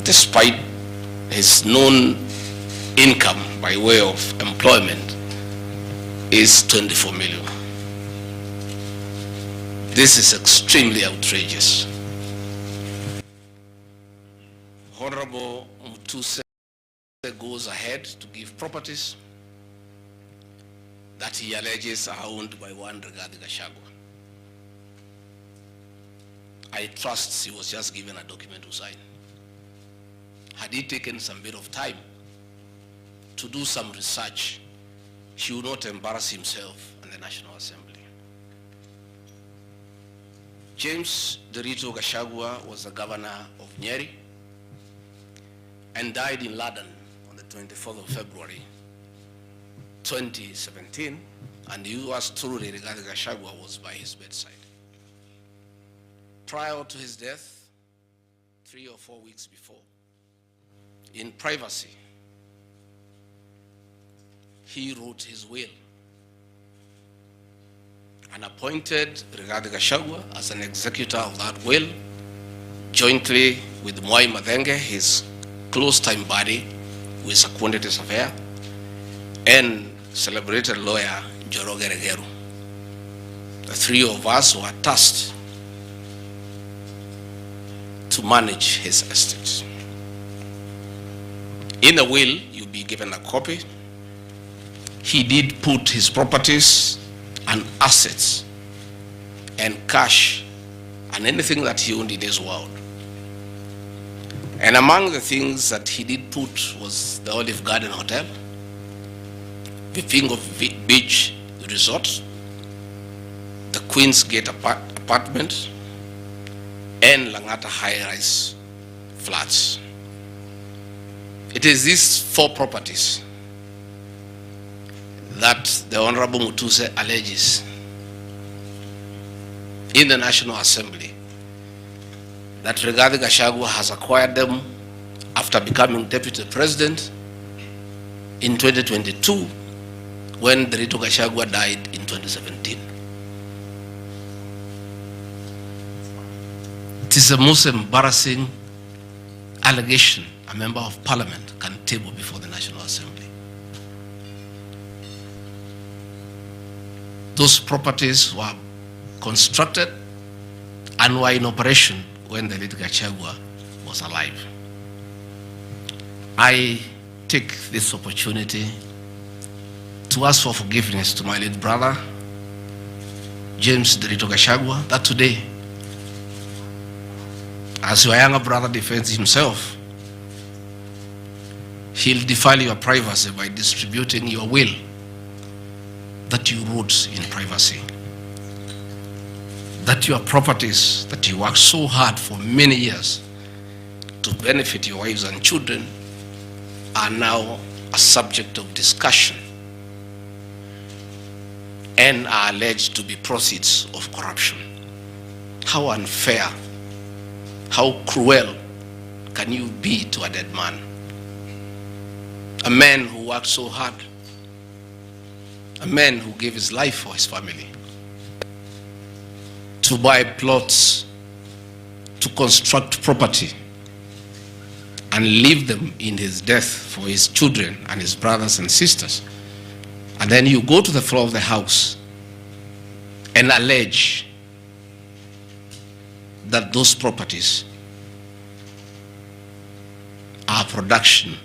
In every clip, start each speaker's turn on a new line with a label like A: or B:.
A: despite his known income by way of employment is 24 million. This is extremely outrageous. Honorable Mutuse goes ahead to give properties that he alleges are owned by one Rigathi Gachagua. I trust he was just given a document to sign. Had he taken some bit of time to do some research, he would not embarrass himself in the National Assembly. James Derito Gachagua was the governor of Nyeri and died in London on the 24th of February 2017, and yours truly, Rigathi Gachagua, was by his bedside. Prior to his death, 3 or 4 weeks before, in privacy, he wrote his will and appointed Rigathi Gachagua as an executor of that will, jointly with Mwai Mathenge, his close-time buddy, who is a quantity surveyor, and celebrated lawyer Njoroge Regeru. The three of us were tasked to manage his estate. In the will, you'll be given a copy. He did put his properties and assets and cash and anything that he owned in his world. And among the things that he did put was the Olive Garden Hotel, the Vingo Beach Resort, the Queen's Gate apartment, and Langata high-rise flats. It is these 4 properties that the Honorable Mutuse alleges in the National Assembly that Rigathi Gachagua has acquired them after becoming Deputy President in 2022 when Derito Gachagua died in 2017. It is the most embarrassing allegation a member of parliament can table before the National Assembly. Those properties were constructed and were in operation when the late Gachagua was alive. I take this opportunity to ask for forgiveness to my late brother, James Derito Gachagua, that today, as your younger brother defends himself, he'll defile your privacy by distributing your will that you wrote in privacy. That your properties that you worked so hard for many years to benefit your wives and children are now a subject of discussion and are alleged to be proceeds of corruption. How unfair, how cruel can you be to a dead man? A man who worked so hard, a man who gave his life for his family, to buy plots, to construct property, and leave them in his death for his children and his brothers and sisters. And then you go to the floor of the House and allege that those properties are production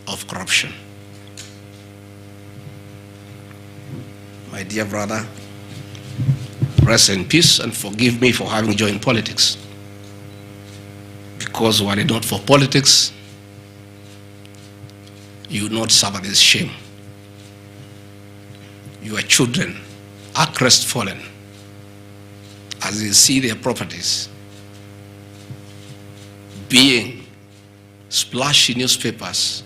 A: of corruption. My dear brother, rest in peace and forgive me for having joined politics. Because were it not for politics, you would not suffer this shame. Your children are crestfallen as they see their properties being splashed in newspapers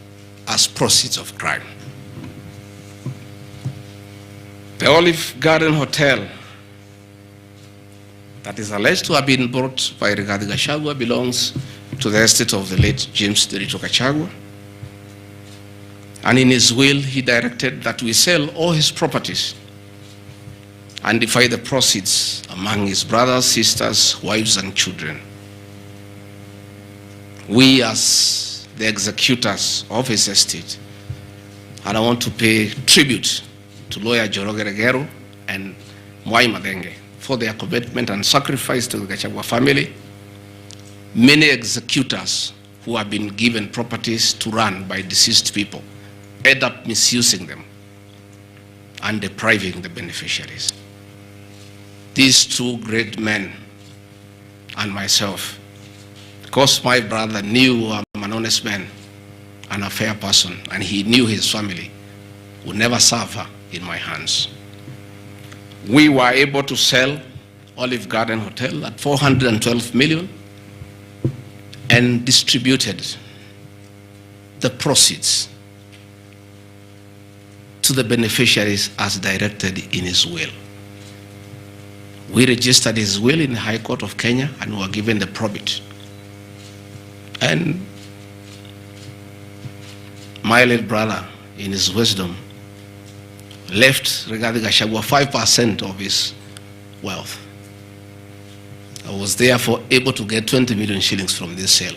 A: as proceeds of crime. The Olive Garden Hotel that is alleged to have been bought by Rigathi Gachagua belongs to the estate of the late James Derito Gachagua. And in his will, he directed that we sell all his properties and divide the proceeds among his brothers, sisters, wives, and children. we as the executors of his estate, and I want to pay tribute to lawyer Njoroge Regero and Mwai Madenge for their commitment and sacrifice to the Gachagua family. Many executors who have been given properties to run by deceased people end up misusing them and depriving the beneficiaries. These two great men and myself, because my brother knew I'm an honest man and a fair person, and he knew his family would never suffer in my hands. We were able to sell Olive Garden Hotel at 412 million and distributed the proceeds to the beneficiaries as directed in his will. We registered his will in the High Court of Kenya and were given the probate. And my late brother, in his wisdom, left Rigathi Gachagua 5% of his wealth. I was therefore able to get 20 million shillings from this sale.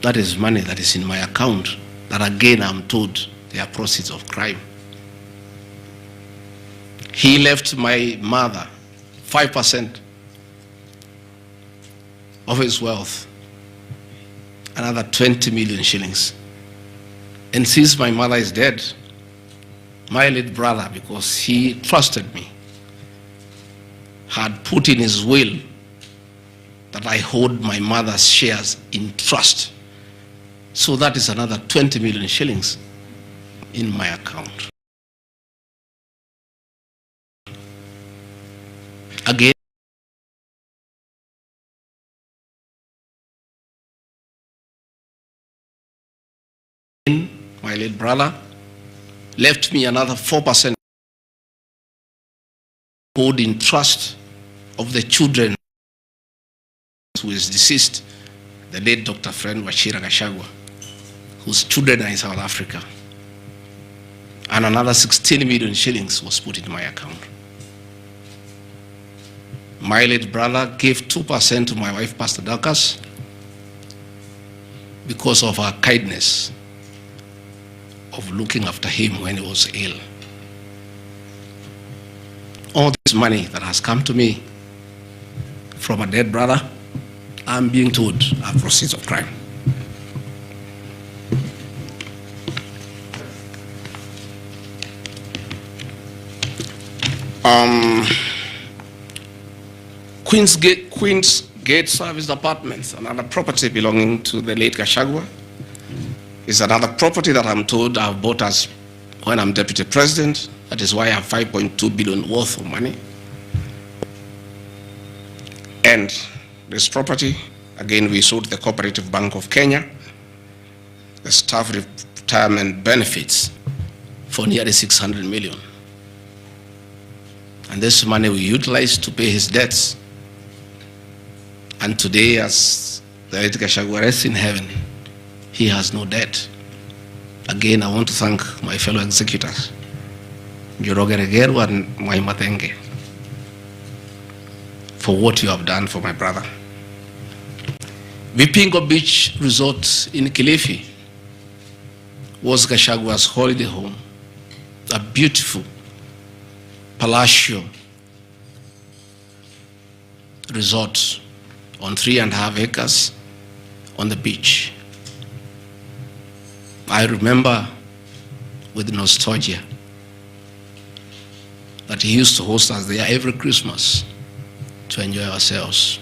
A: That is money that is in my account, that again I'm told they are proceeds of crime. He left my mother 5% of his wealth, another 20 million shillings. And since my mother is dead, my late brother, because he trusted me, had put in his will that I hold my mother's shares in trust. So that is another 20 million shillings in my account. Again, my late brother left me another 4% hold in trust of the children who is deceased, the late Dr. Friend Wachira Gachagua, whose children are in South Africa. And another 16 million shillings was put in my account. My late brother gave 2% to my wife, Pastor Dorcas, because of her kindness of looking after him when he was ill. All this money that has come to me from a dead brother, I'm being told are proceeds of crime. Queen's Gate Service Apartments, another property belonging to the late Gachagua, is another property that I'm told I've bought as when I'm deputy president. That is why I have 5.2 billion worth of money. And this property, again, we sold the Cooperative Bank of Kenya, the staff retirement benefits for nearly 600 million. And this money we utilized to pay his debts. And today, as the late Gachagua rests in heaven, he has no debt. Again, I want to thank my fellow executors, Njoroge Regero and Mwai Madenge, for what you have done for my brother. Vipingo Beach Resort in Kilifi was Gachagua's holiday home, a beautiful palatial resort on 3.5 acres on the beach. I remember with nostalgia that he used to host us there every Christmas to enjoy ourselves.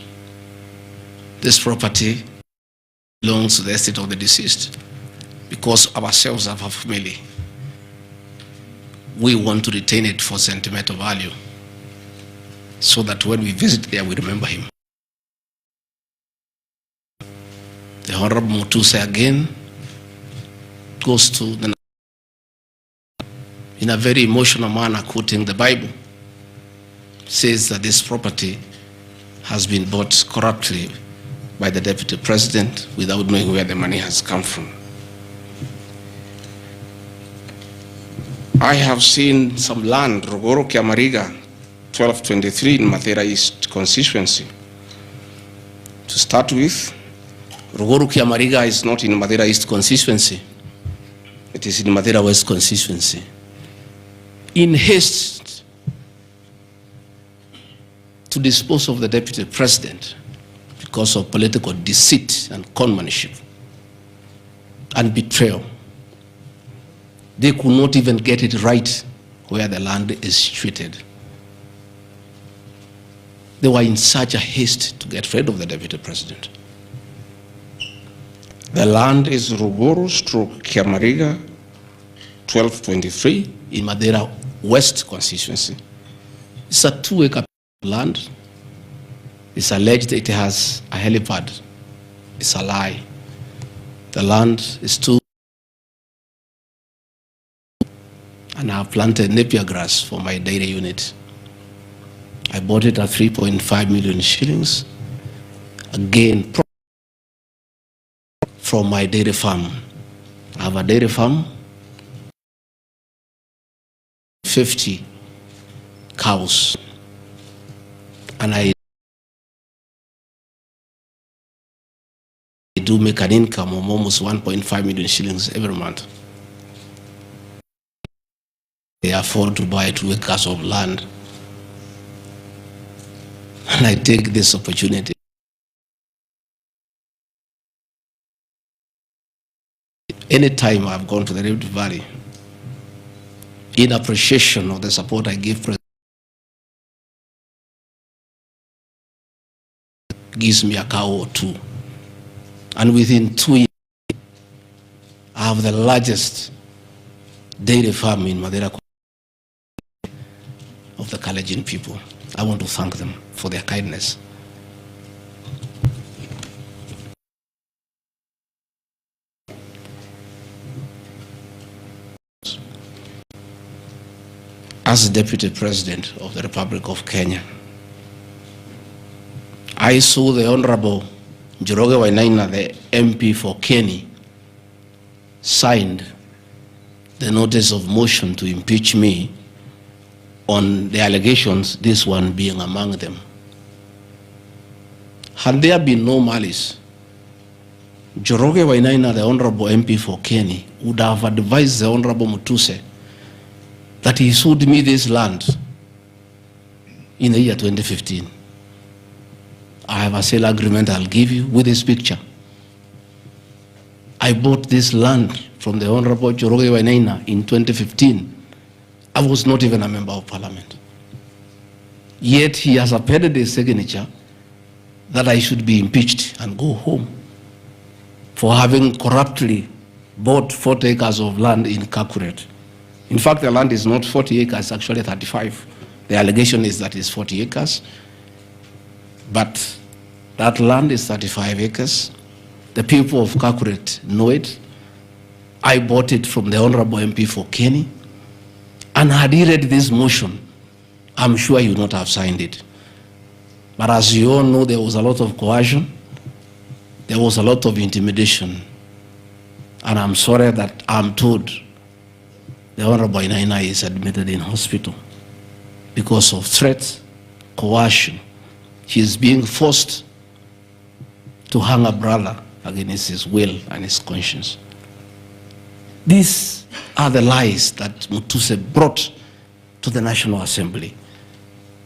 A: This property belongs to the estate of the deceased because ourselves have a family. We want to retain it for sentimental value so that when we visit there, we remember him. The Honorable Mutuse again goes to the, in a very emotional manner, quoting the Bible, says that this property has been bought corruptly by the deputy president without knowing where the money has come from. I have seen some land, Rogoro Kiamariga, 1223 in Mathera East constituency. To start with, Rugoru Kiamariga is not in Madera East constituency. It is in Madera West constituency. In haste to dispose of the deputy president because of political deceit and conmanship and betrayal, they could not even get it right where the land is situated. They were in such a haste to get rid of the deputy president. The land is Ruguru/Kiamariga 1223 in Madera West constituency. It's a 2-acre land. It's alleged it has a helipad. It's a lie. The land is 2, and I have planted napier grass for my dairy unit. I bought it at 3.5 million shillings. Again, from my dairy farm. I have a dairy farm, 50 cows, and I do make an income of almost 1.5 million shillings every month. They afford to buy 2 acres of land, and I take this opportunity. Anytime I've gone to the Rift Valley, in appreciation of the support I give, President gives me a cow or 2. And within 2 years, I have the largest dairy farm in Madera of the Kalenjin people. I want to thank them for their kindness. As Deputy President of the Republic of Kenya, I saw the Honorable Njoroge Wainaina, the MP for Kenny, signed the notice of motion to impeach me on the allegations, this one being among them. Had there been no malice, Njoroge Wainaina, the Honorable MP for Kenny, would have advised the Honorable Mutuse that he sold me this land in the year 2015. I have a sale agreement I'll give you with this picture. I bought this land from the Honorable Njoroge Wainaina in 2015. I was not even a member of parliament. Yet he has appended his signature that I should be impeached and go home for having corruptly bought 40 acres of land in Kakuret. In fact, the land is not 40 acres, actually 35. The allegation is that it's 40 acres. But that land is 35 acres. The people of Kakuret know it. I bought it from the Honorable MP for Kenny. And had he read this motion, I'm sure he would not have signed it. But as you all know, there was a lot of coercion. There was a lot of intimidation. And I'm sorry that I'm told the Honorable Wainaina is admitted in hospital because of threats, coercion. He is being forced to hang a brother against his will and his conscience. These are the lies that Mutuse brought to the National Assembly,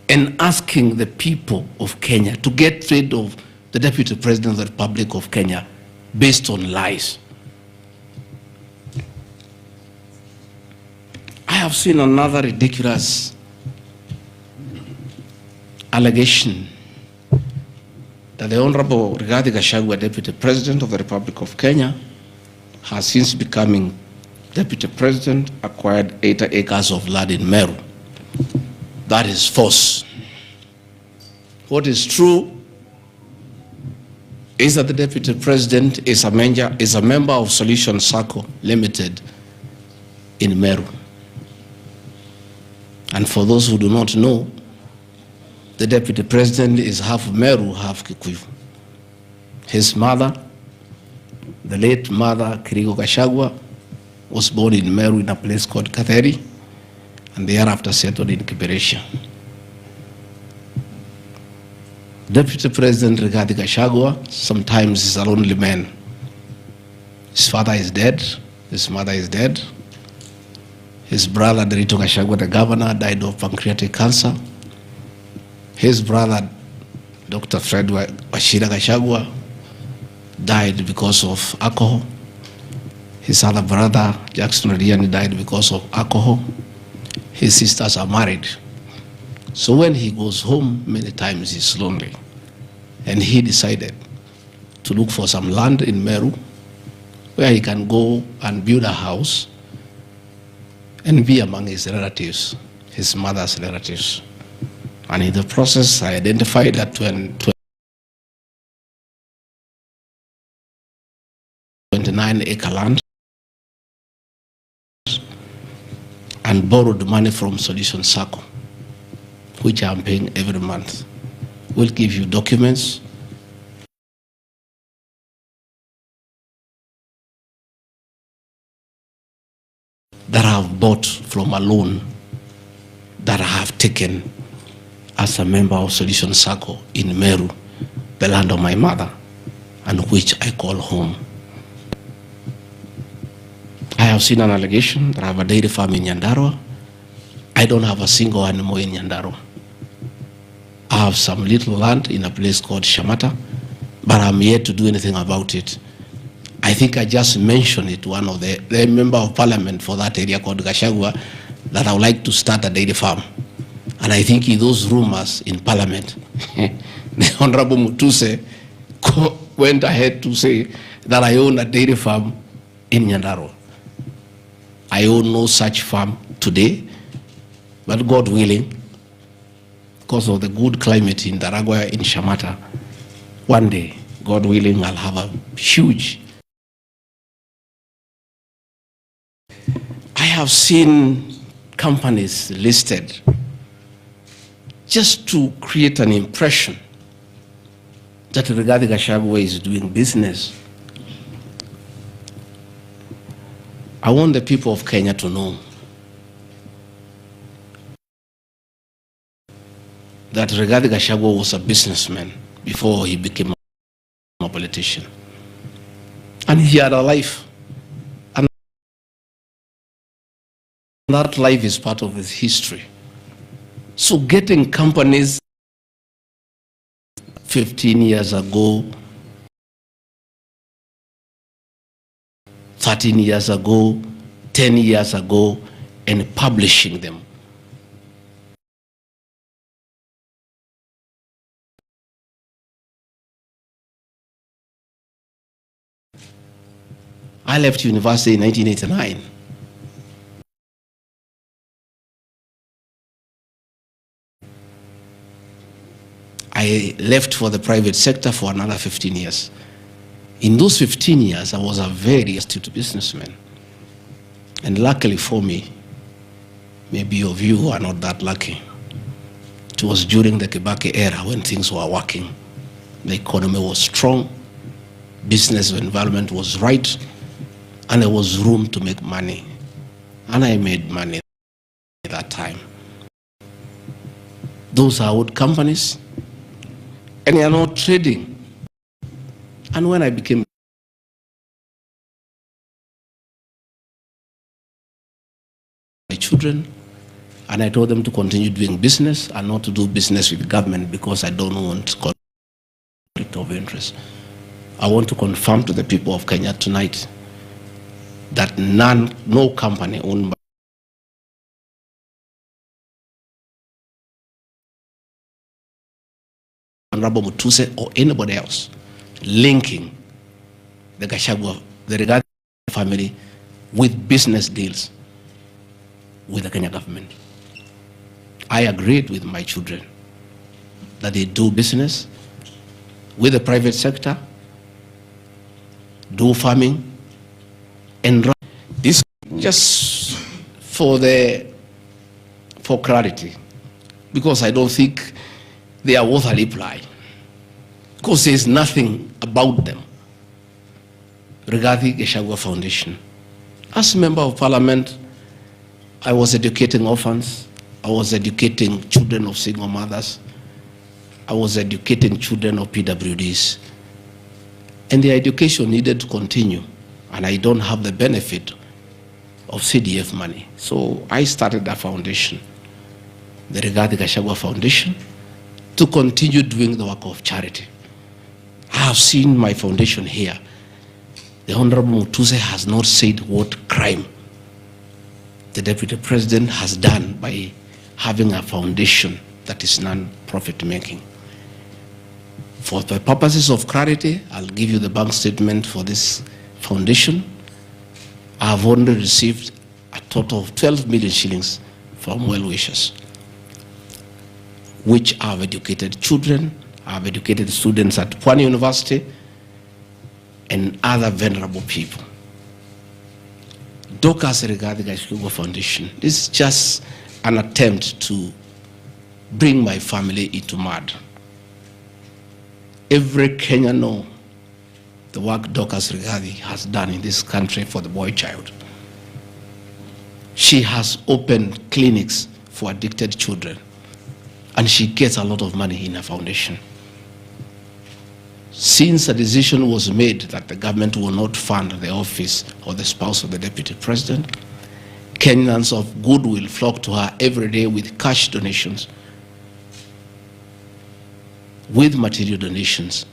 A: and asking the people of Kenya to get rid of the Deputy President of the Republic of Kenya based on lies. I have seen another ridiculous allegation that the Honorable Gachagua, Deputy President of the Republic of Kenya, has since becoming Deputy President, acquired 80 acres of land in Meru. That is false. What is true is that the Deputy President is a member of Solution Circle Limited in Meru. And for those who do not know, the Deputy President is half Meru, half Kikuyu. His mother, the late mother, Kirigo Gachagua, was born in Meru in a place called Katheri, and thereafter settled in Kiberesha. Deputy President Rigathi Gachagua sometimes is a lonely man. His father is dead, his mother is dead. His brother, Derito Gachagua, the governor, died of pancreatic cancer. His brother, Dr. Fred Wachira Gachagua, died because of alcohol. His other brother, Jackson Riani, died because of alcohol. His sisters are married. So when he goes home, many times he's lonely. And he decided to look for some land in Meru where he can go and build a house and be among his relatives, his mother's relatives. And in the process, I identified that 29-acre land and borrowed money from Solution Circle, which I'm paying every month. We'll give you documents. That I have bought from a loan that I have taken as a member of Solution Circle in Meru, the land of my mother, and which I call home. I have seen an allegation that I have a dairy farm in Nyandarua. I don't have a single animal in Nyandarua. I have some little land in a place called Shamata, but I'm yet to do anything about it. I think I just mentioned it to one of the member of parliament for that area called Gachagua that I would like to start a dairy farm. And I think in those rumors in parliament, the Honorable Mutuse went ahead to say that I own a dairy farm in Nyandarua. I own no such farm today, but God willing, because of the good climate in Daragwa, in Shamata, one day, God willing, I'll have a huge. I have seen companies listed just to create an impression that Rigathi Gachagua is doing business. I want the people of Kenya to know that Rigathi Gachagua was a businessman before he became a politician. And he had a life. And that life is part of his history. So getting companies 15 years ago, 13 years ago, 10 years ago, and publishing them. I left university in 1989. I left for the private sector for another 15 years. In those 15 years, I was a very astute businessman. And luckily for me, maybe of you are not that lucky, it was during the Kibaki era when things were working. The economy was strong, business environment was right, and there was room to make money. And I made money at that time. Those are old companies, and they are not trading. And when I became my children, and I told them to continue doing business and not to do business with government because I don't want conflict of interest. I want to confirm to the people of Kenya tonight that no company owned by Honorable Mutuse or anybody else linking the Gachagua, the Rigathi family with business deals with the Kenya government. I agreed with my children that they do business with the private sector, do farming, and run. This just for clarity, because I don't think they are worth a reply, because there's nothing about them. Rigathi Gachagua Foundation. As member of parliament, I was educating orphans. I was educating children of single mothers. I was educating children of PWDs, and their education needed to continue, and I don't have the benefit of CDF money. So I started a foundation, the Gachagua Foundation, to continue doing the work of charity. I have seen my foundation here. The Honorable Mutuse has not said what crime the Deputy President has done by having a foundation that is non-profit making. For the purposes of clarity, I'll give you the bank statement for this foundation. I have only received a total of 12 million shillings from well-wishers, which have educated children, have educated students at Pwani University, and other vulnerable people. Dorcas regarding Gachagua Foundation, this is just an attempt to bring my family into mud. Every Kenyan knows the work Dorcas Rigathi has done in this country for the boy child. She has opened clinics for addicted children, and she gets a lot of money in her foundation. Since a decision was made that the government will not fund the office or the spouse of the Deputy President, Kenyans of goodwill flock to her every day with cash donations, with material donations,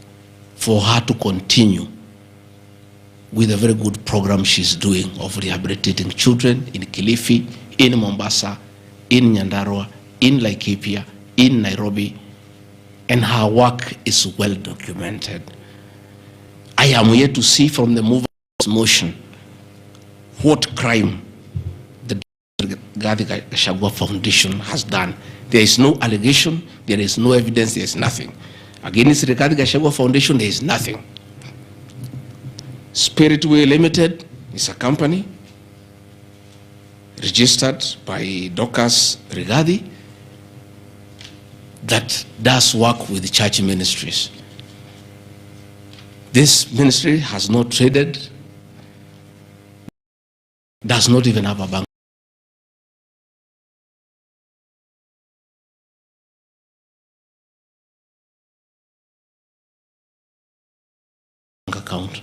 A: for her to continue with a very good program she's doing of rehabilitating children in Kilifi, in Mombasa, in Nyandarua, in Laikipia, in Nairobi, and her work is well documented. I am here to see from the mover's motion what crime the Gachagua Foundation has done. There is no allegation, there is no evidence, there is nothing. Against the Gachagua Foundation, there is nothing. Spiritway Limited is a company registered by Dorcas Rigathi that does work with church ministries. This ministry has not traded, does not even have a bank account.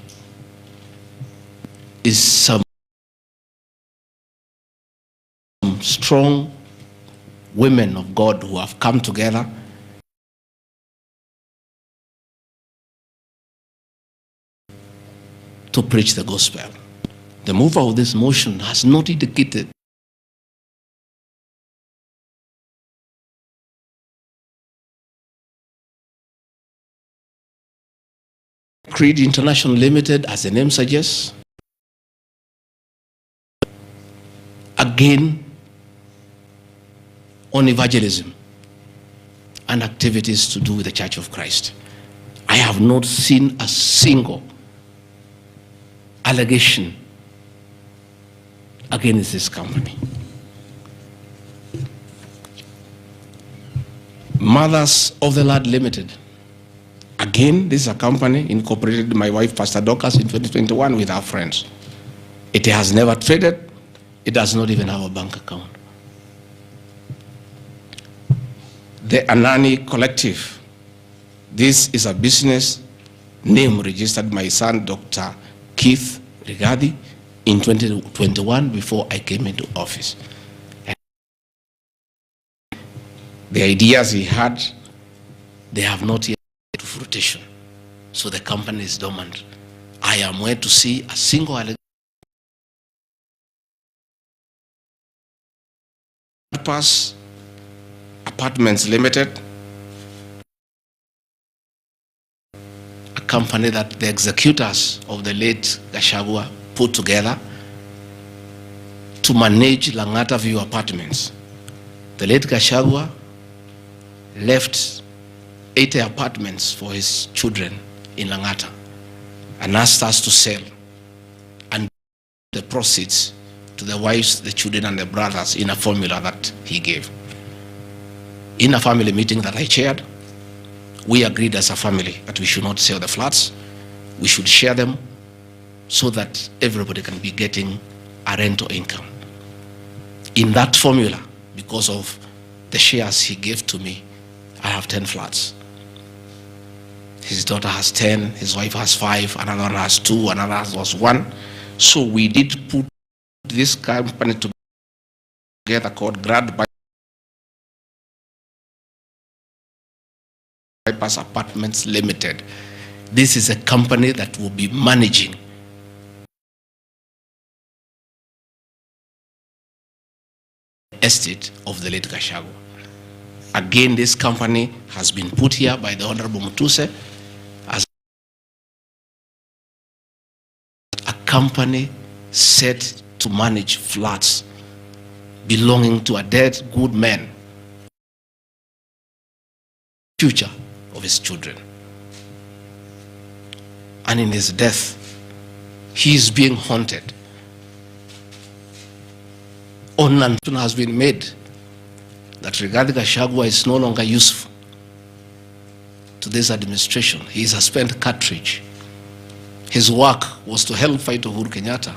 A: Is some strong women of God who have come together to preach the gospel. The mover of this motion has not indicated Creed International Limited, as the name suggests, again on evangelism and activities to do with the Church of Christ. I have not seen a single allegation against this company. Mothers of the Lord Limited. Again, this is a company incorporated by my wife, Pastor Dorcas, in 2021 with our friends. It has never traded. It does not even have a bank account. The Anani Collective. This is a business name registered by my son, Dr. Keith Rigathi, in 2021 before I came into office. And the ideas he had, they have not yet to fruition. So the company is dormant. I am where to see a single allegation. Pass Apartments Limited, a company that the executors of the late Gachagua put together to manage Langata View Apartments. The late Gachagua left 80 apartments for his children in Langata and asked us to sell and the proceeds to the wives, the children, and the brothers in a formula that he gave. In a family meeting that I chaired, we agreed as a family that we should not sell the flats. We should share them so that everybody can be getting a rental income. In that formula, because of the shares he gave to me, I have 10 flats. His daughter has 10, his wife has 5, another one has 2, another has 1. So we did put this company together called Grand Bypass Apartments Limited. This is a company that will be managing estate of the late Gachagua. Again, this company has been put here by the Honorable Mutuse as a company set to manage flats belonging to a dead good man, future of his children. And in his death, he is being haunted. Announcement has been made that regarding Gachagua is no longer useful to this administration. He is a spent cartridge. His work was to help fight Uhuru Kenyatta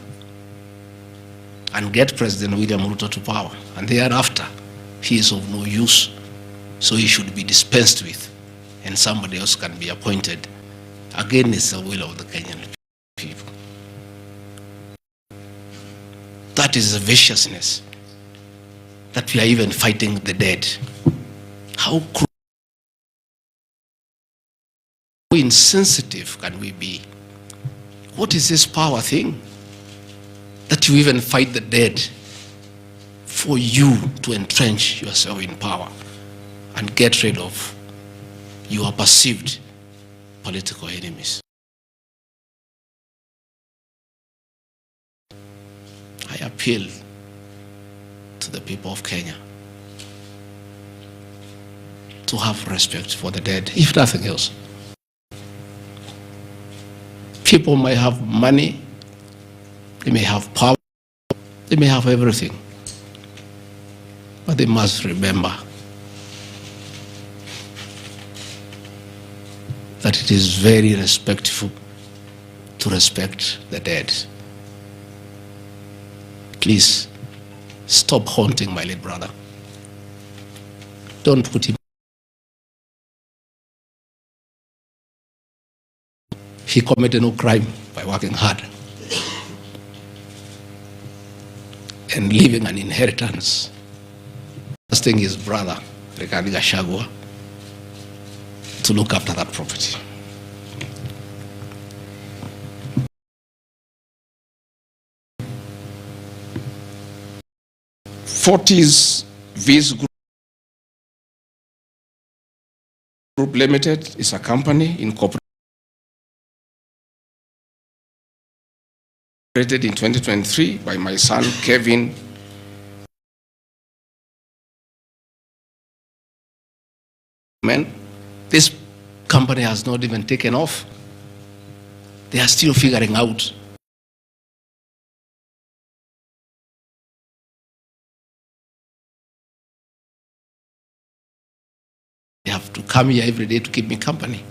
A: and get President William Ruto to power. And thereafter, he is of no use. So he should be dispensed with, and somebody else can be appointed against the will of the Kenyan people. That is the viciousness that we are even fighting the dead. How insensitive can we be? What is this power thing? That you even fight the dead for you to entrench yourself in power and get rid of your perceived political enemies. I appeal to the people of Kenya to have respect for the dead, if nothing else. People may have money, they may have power, they may have everything, but they must remember that it is very respectful to respect the dead. Please, stop haunting my late brother. Don't put him. He committed no crime by working hard and leaving an inheritance, trusting his brother, regarding Gachagua, to look after that property. Fortis Viz Group Limited is a company incorporated in 2023 by my son Kevin. This company has not even taken off. They are still figuring out. They have to come here every day to keep me company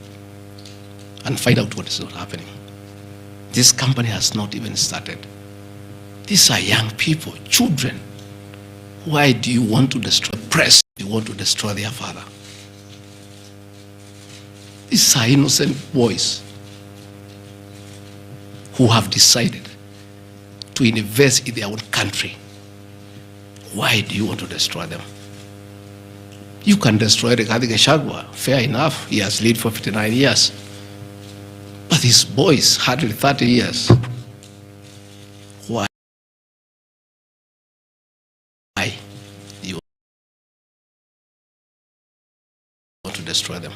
A: and find out what is not happening. This company has not even started. These are young people, children. Why do you want to destroy the press? You want to destroy their father. These are innocent boys who have decided to invest in their own country. Why do you want to destroy them? You can destroy Rigathi Gachagua, fair enough, he has lived for 59 years. But these boys, hardly 30 years. Why do you want to destroy them?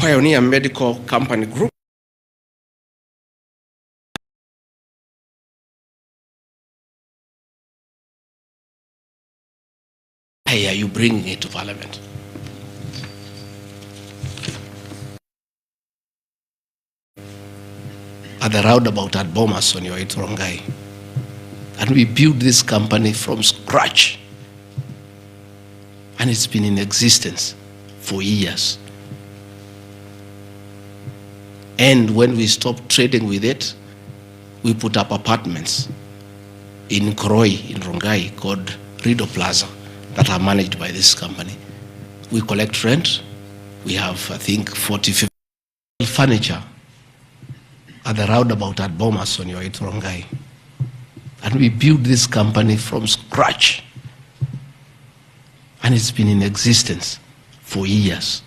A: Pioneer Medical Company Group. Why are you bringing it to Parliament? At the roundabout at Bomas on your way to Rongai. And we built this company from scratch. And it's been in existence for years. And when we stopped trading with it, we put up apartments in Koroi, in Rongai, called Rido Plaza, that are managed by this company. We collect rent. We have, I think, 40, 50 furniture at the roundabout at Bomas on your way to Rongai. And we built this company from scratch. And it's been in existence for years.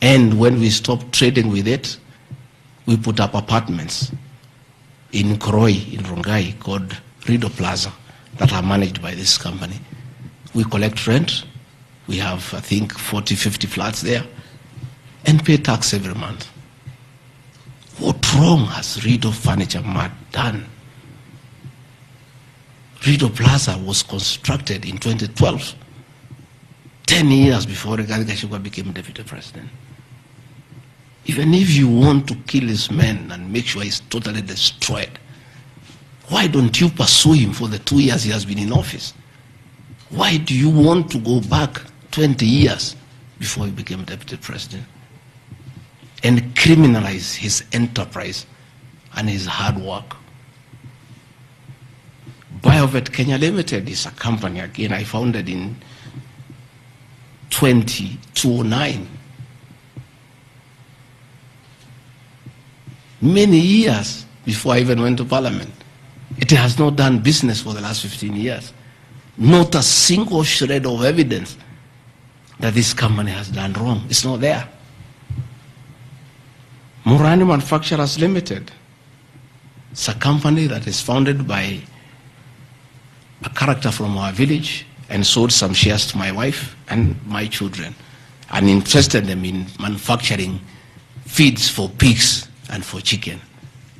A: And when we stopped trading with it, we put up apartments in Koroi, in Rongai, called Rido Plaza, that are managed by this company. We collect rent. We have, I think, 40, 50 flats there, and pay tax every month. What wrong has Rido Furniture Mart done? Rido Plaza was constructed in 2012, 10 years before Gachagua became deputy president. Even if you want to kill his men and make sure he's totally destroyed, why don't you pursue him for the 2 years he has been in office? Why do you want to go back 20 years before he became deputy president and criminalize his enterprise and his hard work? Biovet Kenya Limited is a company, again, I founded in 2009. Many years before I even went to parliament. It has not done business for the last 15 years. Not a single shred of evidence that this company has done wrong. It's not there. Murani Manufacturers Limited. It's a company that is founded by a character from our village and sold some shares to my wife and my children and interested them in manufacturing feeds for pigs and for chicken.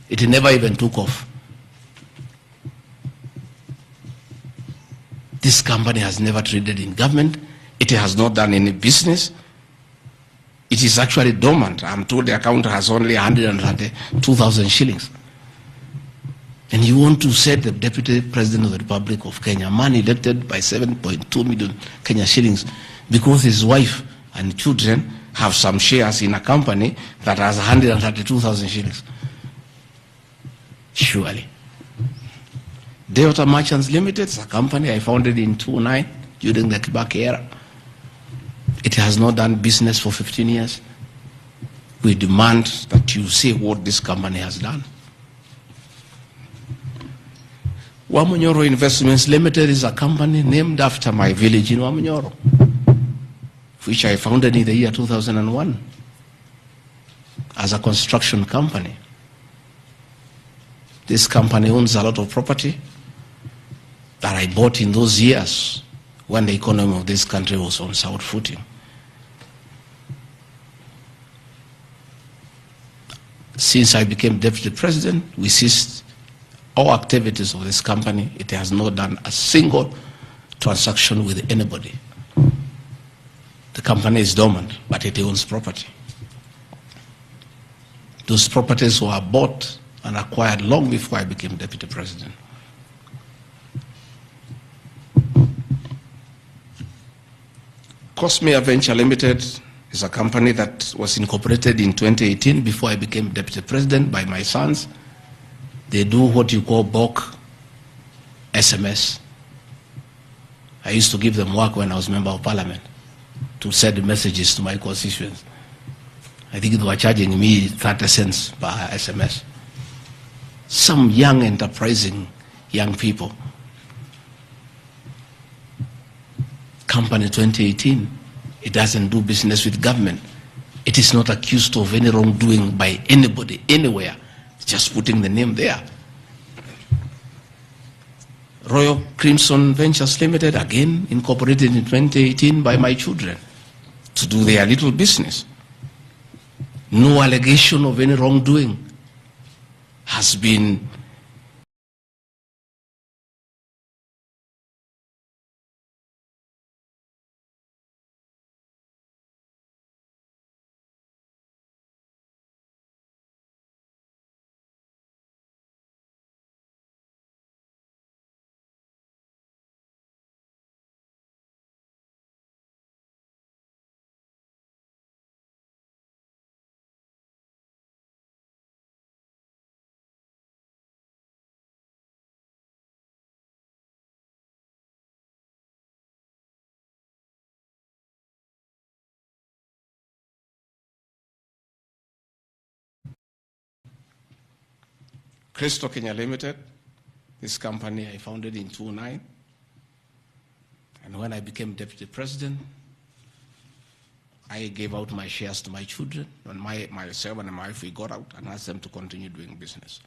A: It never even took off. This company has never traded in government. It has not done any business. It is actually dormant. I'm told the account has only 132,000 shillings. And you want to set the Deputy President of the Republic of Kenya, a man elected by 7.2 million Kenya shillings, because his wife and children have some shares in a company that has 132,000 shillings. Surely. Delta Merchants Limited is a company I founded in 2009 during the Kibaki era. It has not done business for 15 years. We demand that you say what this company has done. Wamunyoro Investments Limited is a company named after my village in Wamunyoro, which I founded in the year 2001 as a construction company. This company owns a lot of property that I bought in those years when the economy of this country was on sound footing. Since I became deputy president, we ceased all activities of this company. It has not done a single transaction with anybody. The company is dormant, but it owns property. Those properties were bought and acquired long before I became deputy president. Cosmea Venture Limited is a company that was incorporated in 2018 before I became deputy president by my sons. They do what you call bulk SMS. I used to give them work when I was member of parliament to send messages to my constituents. I think they were charging me 30 cents per SMS. Some young, enterprising young people. Company 2018, it doesn't do business with government. It is not accused of any wrongdoing by anybody, anywhere. It's just putting the name there. Royal Crimson Ventures Limited, again, incorporated in 2018 by my children to do their little business. No allegation of any wrongdoing has been Crystal Kenya Limited, this company I founded in 2009. And when I became deputy president, I gave out my shares to my children. When myself and my wife, we got out and asked them to continue doing business.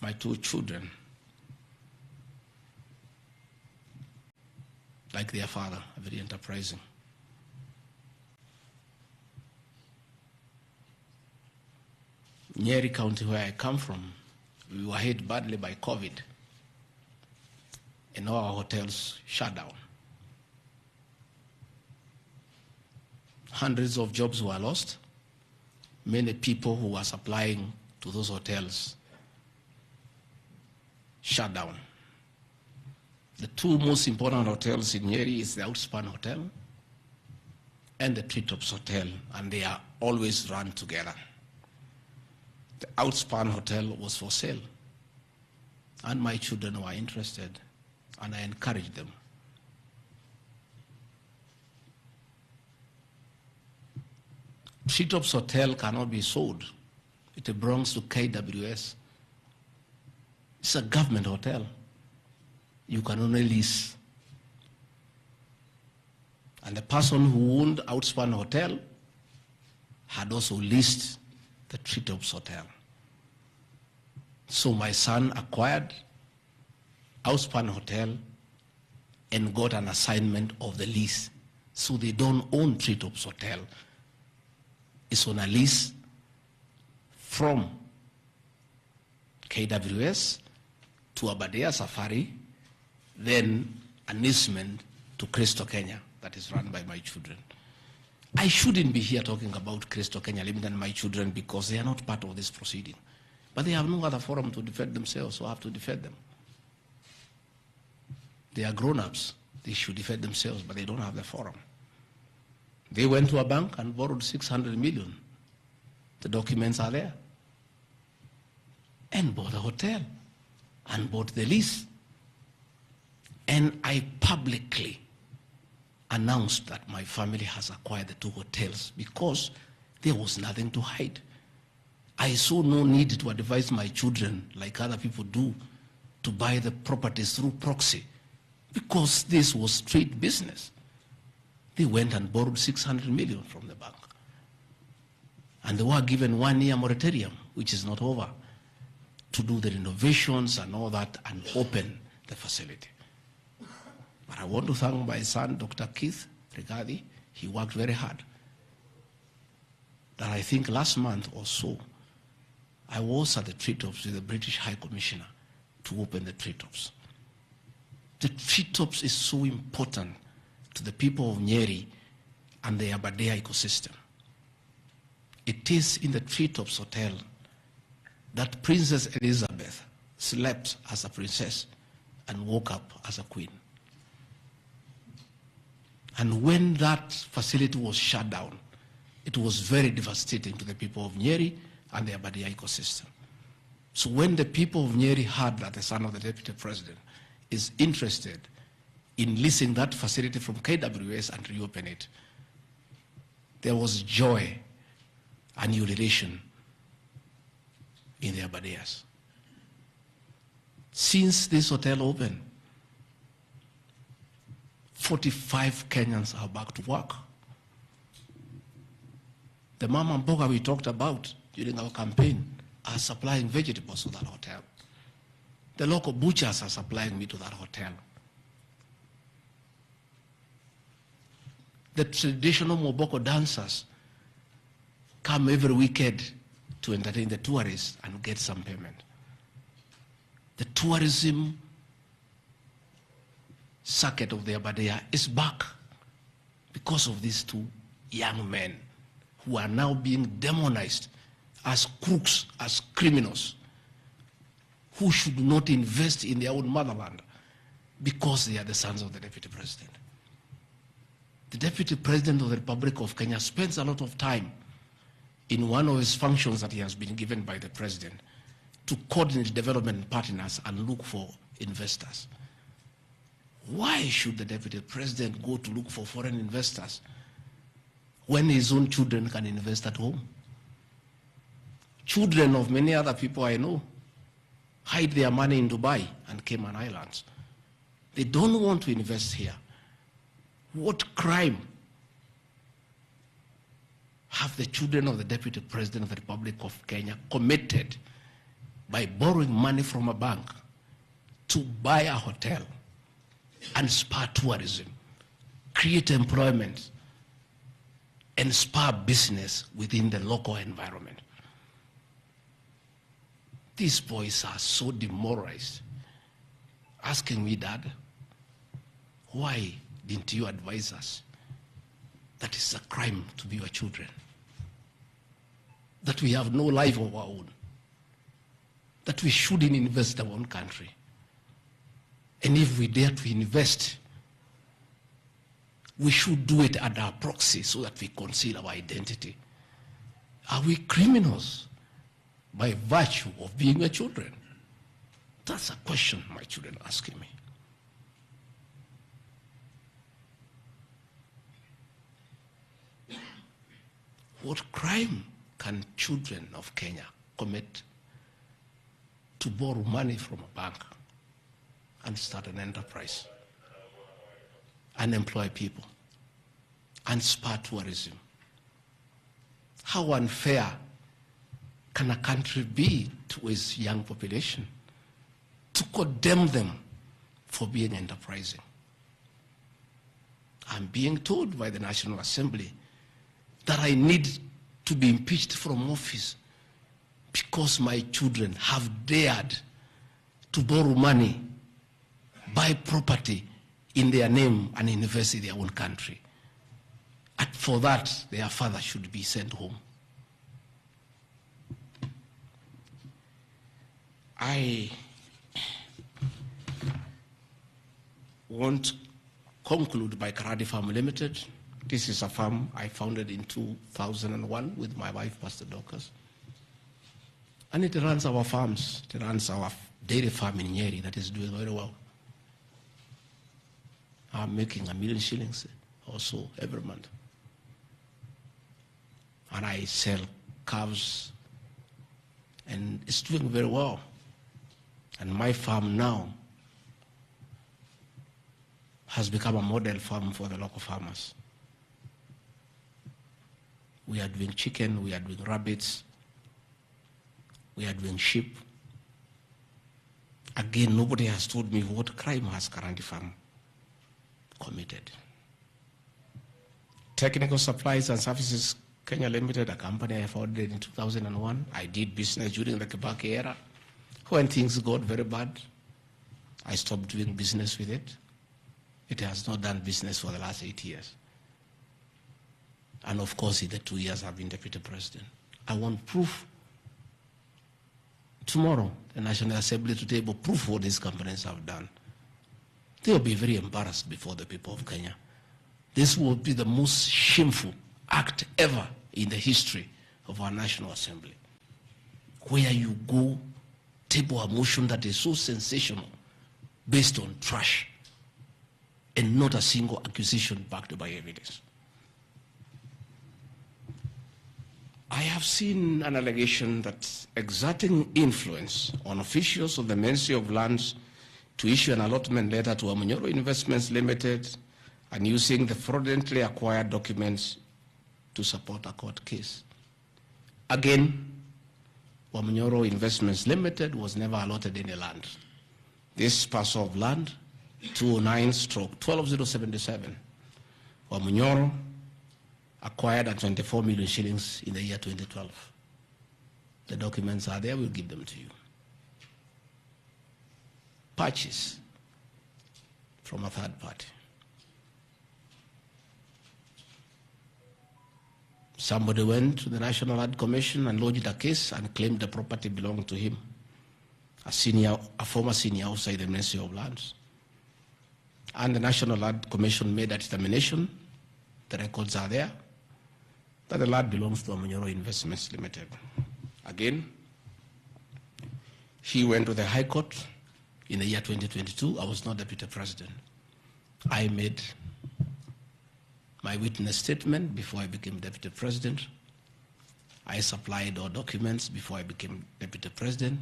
A: My two children, like their father, are very enterprising. Nyeri County, where I come from, we were hit badly by COVID. And all our hotels shut down. Hundreds of jobs were lost. Many people who were supplying to those hotels shut down. The two most important hotels in Nyeri is the Outspan Hotel and the Treetops Hotel, and they are always run together. The Outspan Hotel was for sale, and my children were interested, and I encouraged them. Treetops Hotel cannot be sold. It belongs to KWS. It's a government hotel. You can only lease. And the person who owned Outspan Hotel had also leased the Treetops Hotel. So my son acquired Outspan Hotel and got an assignment of the lease. So they don't own Treetops Hotel. It's on a lease from KWS to Aberdare Safari, then an easement to Crystal Kenya that is run by my children. I shouldn't be here talking about Crystal Kenya Limited and my children because they are not part of this proceeding. But they have no other forum to defend themselves, so I have to defend them. They are grown-ups. They should defend themselves, but they don't have the forum. They went to a bank and borrowed 600 million. The documents are there. And bought a hotel and bought the lease. And I publicly announced that my family has acquired the two hotels because there was nothing to hide. I saw no need to advise my children, like other people do, to buy the properties through proxy because this was straight business. They went and borrowed 600 million from the bank. And they were given 1 year moratorium, which is not over, to do the renovations and all that and open the facility. But I want to thank my son, Dr. Keith Regadi. He worked very hard. That I think last month or so, I was at the Treetops with the British High Commissioner to open the Treetops. The Treetops is so important to the people of Nyeri and the Aberdare ecosystem. It is in the Treetops Hotel that Princess Elizabeth slept as a princess and woke up as a queen. And when that facility was shut down, it was very devastating to the people of Nyeri and the Aberdare ecosystem. So when the people of Nyeri heard that the son of the deputy president is interested in leasing that facility from KWS and reopen it, there was joy and jubilation in the Aberdares. Since this hotel opened, 45 Kenyans are back to work. The mama mboga we talked about during our campaign are supplying vegetables to that hotel. The local butchers are supplying meat to that hotel. The traditional Moboko dancers come every weekend to entertain the tourists and get some payment. The tourism circuit of the Aberdare is back because of these two young men who are now being demonized as crooks, as criminals, who should not invest in their own motherland because they are the sons of the deputy president. The deputy president of the Republic of Kenya spends a lot of time in one of his functions that he has been given by the president to coordinate development partners and look for investors. Why should the deputy president go to look for foreign investors when his own children can invest at home? Children of many other people I know hide their money in Dubai and Cayman Islands. They don't want to invest here. What crime have the children of the Deputy President of the Republic of Kenya committed by borrowing money from a bank to buy a hotel and spur tourism, create employment, and spur business within the local environment? These boys are so demoralized, asking me, Dad, why didn't you advise us that it's a crime to be your children, that we have no life of our own, that we shouldn't invest in our own country, and if we dare to invest, we should do it at our proxy so that we conceal our identity? Are we criminals by virtue of being your children? That's a question my children are asking me. What crime can children of Kenya commit to borrow money from a bank and start an enterprise and employ people and spur tourism? How unfair can a country be to its young population to condemn them for being enterprising? I'm being told by the National Assembly that I need to be impeached from office because my children have dared to borrow money, buy property in their name and invest in their own country. And for that, their father should be sent home. I want to conclude by Karadi Farm Limited. This is a farm I founded in 2001 with my wife, Pastor Dorcas. And it runs our farms. It runs our dairy farm in Nyeri that is doing very well. I'm making $1 million shillings or so every month. And I sell calves, and it's doing very well. And my farm now has become a model farm for the local farmers. We are doing chicken, we are doing rabbits, we are doing sheep. Again, nobody has told me what crime has Karandi Farm committed. Technical Supplies and Services Kenya Limited, a company I founded in 2001. I did business during the Kibaki era. When things got very bad, I stopped doing business with it. It has not done business for the last 8 years. And of course, in the 2 years I've been Deputy President. I want proof. Tomorrow, the National Assembly to table proof what these companies have done. They will be very embarrassed before the people of Kenya. This will be the most shameful act ever in the history of our National Assembly, where you go table a motion that is so sensational based on trash and not a single accusation backed by evidence. I have seen an allegation that exerting influence on officials of the Ministry of Lands to issue an allotment letter to Wamunyoro Investments Limited and using the fraudulently acquired documents to support a court case. Again, Wamunyoro Investments Limited was never allotted any land. This parcel of land, 209/12077, Wamunyoro acquired at 24 million shillings in the year 2012. The documents are there, we'll give them to you. Purchase from a third party. Somebody went to the National Land Commission and lodged a case and claimed the property belonged to him, a former senior outside the Ministry of Lands. And the National Land Commission made a determination, the records are there, that the land belongs to Wamunyoro Investments Limited. Again, he went to the High Court in the year 2022. I was not Deputy President. I made my witness statement before I became Deputy President. I supplied all documents before I became Deputy President.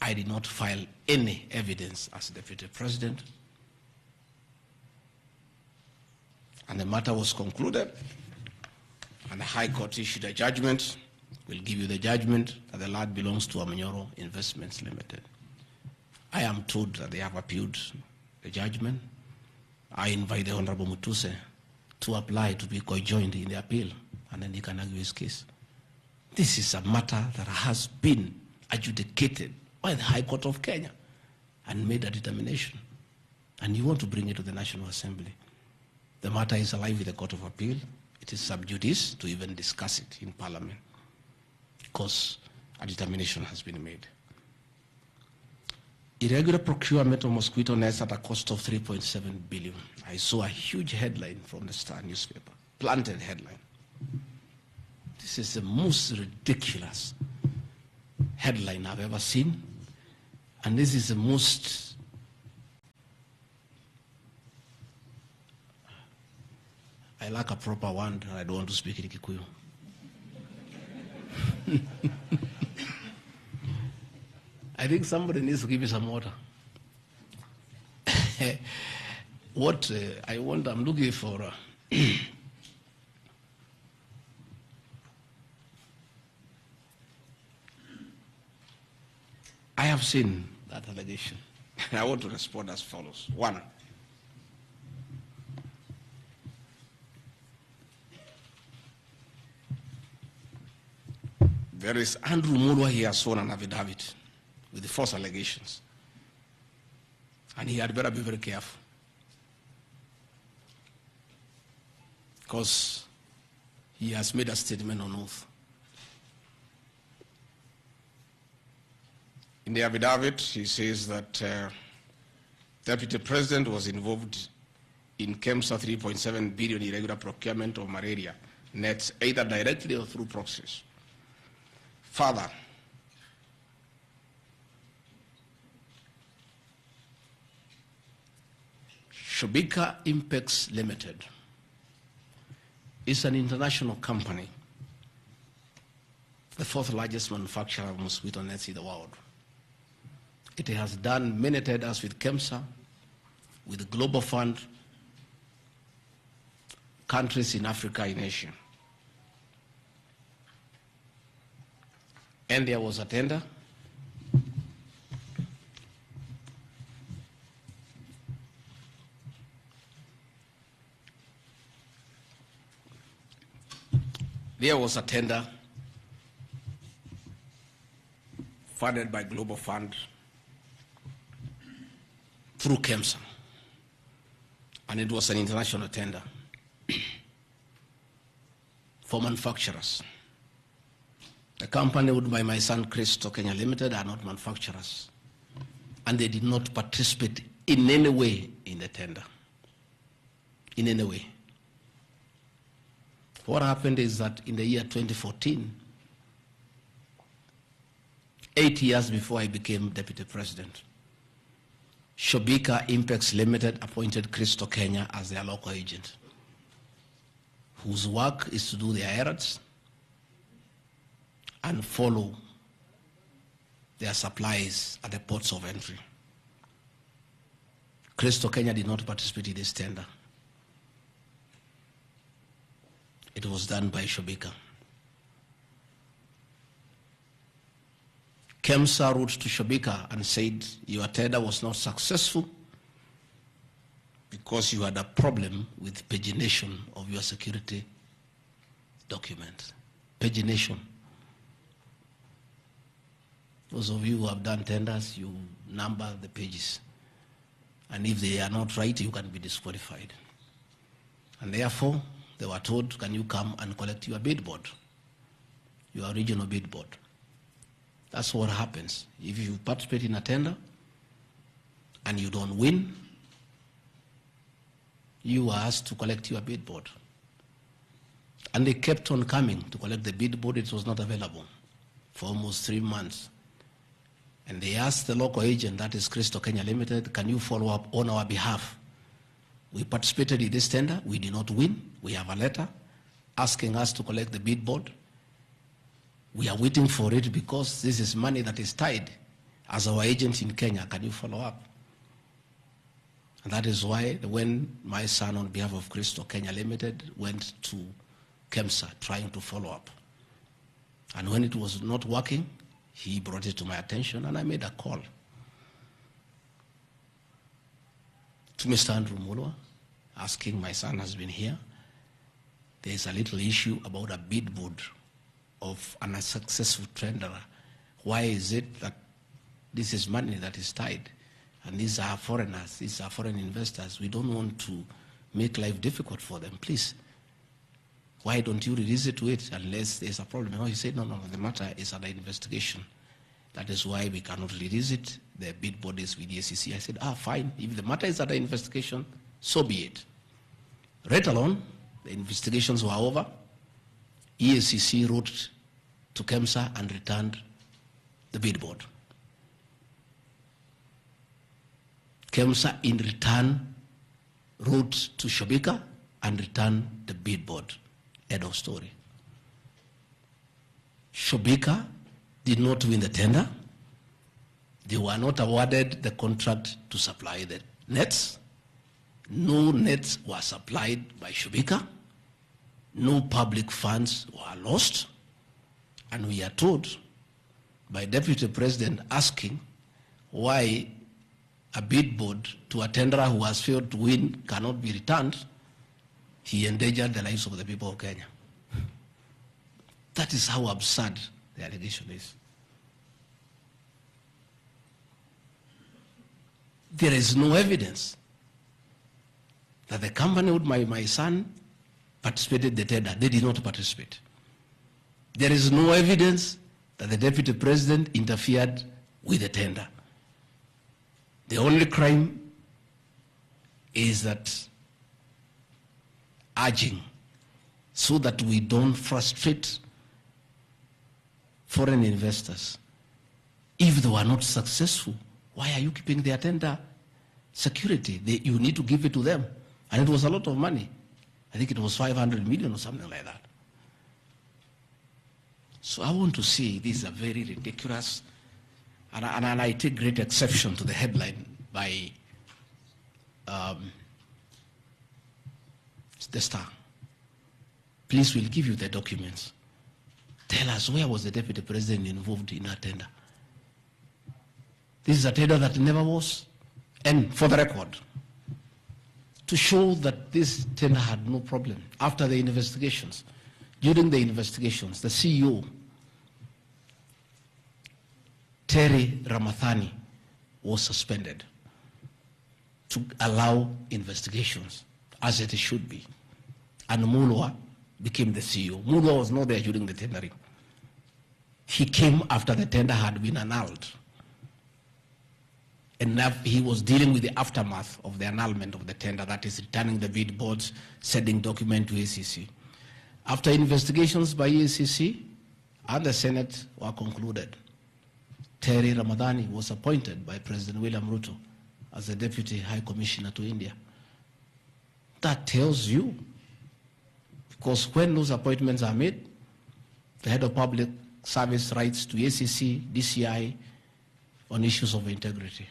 A: I did not file any evidence as Deputy President. And the matter was concluded, and the High Court issued a judgment. We'll give you the judgment that the land belongs to Amanyoro Investments Limited. I am told that they have appealed the judgment. I invite the Honorable Mutuse to apply to be co-joined in the appeal, and then he can argue his case. This is a matter that has been adjudicated by the High Court of Kenya and made a determination. And you want to bring it to the National Assembly. The matter is alive with the Court of Appeal. It is sub judice to even discuss it in Parliament because a determination has been made. Irregular procurement of mosquito nets at a cost of 3.7 billion. I saw a huge headline from the Star newspaper, planted headline. This is the most ridiculous headline I've ever seen. And this is the most I lack a proper one, and I don't want to speak in Kikuyu. I think somebody needs to give me some water. What I want, I'm looking for. I have seen that allegation. I want to respond as follows. One, there is Andrew Mulwa. He has sworn an affidavit with the false allegations. And he had better be very careful. Because he has made a statement on oath. In the affidavit, he says that Deputy President was involved in KEMSA 3.7 billion irregular procurement of malaria nets, either directly or through proxies. Further, Shobika Impex Limited is an international company, the fourth largest manufacturer of mosquito nets in the world. It has done many tenders with KEMSA, with the Global Fund, countries in Africa, in Asia. And there was a tender. There was a tender funded by Global Fund through KEMSA, and it was an international tender for manufacturers. The company owned by my son Christo Kenya Limited are not manufacturers, and they did not participate in any way in the tender, in any way. What happened is that in the year 2014, 8 years before I became Deputy President, Shobika Impex Limited appointed Christo Kenya as their local agent, whose work is to do their errands and follow their supplies at the ports of entry. Christo Kenya did not participate in this tender. It was done by Shobika. KEMSA wrote to Shobika and said, your tender was not successful because you had a problem with pagination of your security documents. Pagination. Those of you who have done tenders, you number the pages. And if they are not right, you can be disqualified. And therefore, they were told, can you come and collect your bid board, your regional bid board? That's what happens. If you participate in a tender and you don't win, you are asked to collect your bid board. And they kept on coming to collect the bid board. It was not available for almost 3 months. And they asked the local agent, that is Christo Kenya Limited, can you follow up on our behalf? We participated in this tender. We did not win. We have a letter asking us to collect the bid board. We are waiting for it because this is money that is tied. As our agent in Kenya, can you follow up? And that is why when my son, on behalf of Crystal Kenya Limited, went to KEMSA trying to follow up, and when it was not working, he brought it to my attention and I made a call to Mr. Andrew Mulwa, asking, my son has been here. There's a little issue about a bid board of an unsuccessful tenderer. Why is it that this is money that is tied? And these are foreigners, these are foreign investors. We don't want to make life difficult for them. Please, why don't you release it to it unless there's a problem? No, he said, no, the matter is under investigation. That is why we cannot release it. The bid board is with the SEC. I said, fine. If the matter is under investigation, so be it. Right along, the investigations were over. EACC wrote to KEMSA and returned the bid board. KEMSA in return wrote to Shobika and returned the bid board. End of story. Shobika did not win the tender. They were not awarded the contract to supply the nets. No nets were supplied by Shobika. No public funds were lost. And we are told by Deputy President asking why a bid board to a tenderer who has failed to win cannot be returned, he endangered the lives of the people of Kenya. That is how absurd the allegation is. There is no evidence that the company with my son participated in the tender. They did not participate. There is no evidence that the Deputy President interfered with the tender. The only crime is that urging so that we don't frustrate foreign investors. If they were not successful, why are you keeping their tender security? You need to give it to them. And it was a lot of money. I think it was 500 million or something like that. So I want to say these are very ridiculous. And I take great exception to the headline by the Star. Please, we'll give you the documents. Tell us, where was the Deputy President involved in a tender? This is a tender that never was. And for the record, to show that this tender had no problem, after the investigations, during the investigations, the CEO, Terry Ramathani, was suspended to allow investigations as it should be. And Mulwa became the CEO. Mulwa was not there during the tendering. He came after the tender had been annulled. And now he was dealing with the aftermath of the annulment of the tender, that is returning the bid boards, sending document to ACC. After investigations by ACC and the Senate were concluded, Terry Ramadhani was appointed by President William Ruto as the Deputy High Commissioner to India. That tells you, because when those appointments are made, the head of public service writes to ACC, DCI on issues of integrity.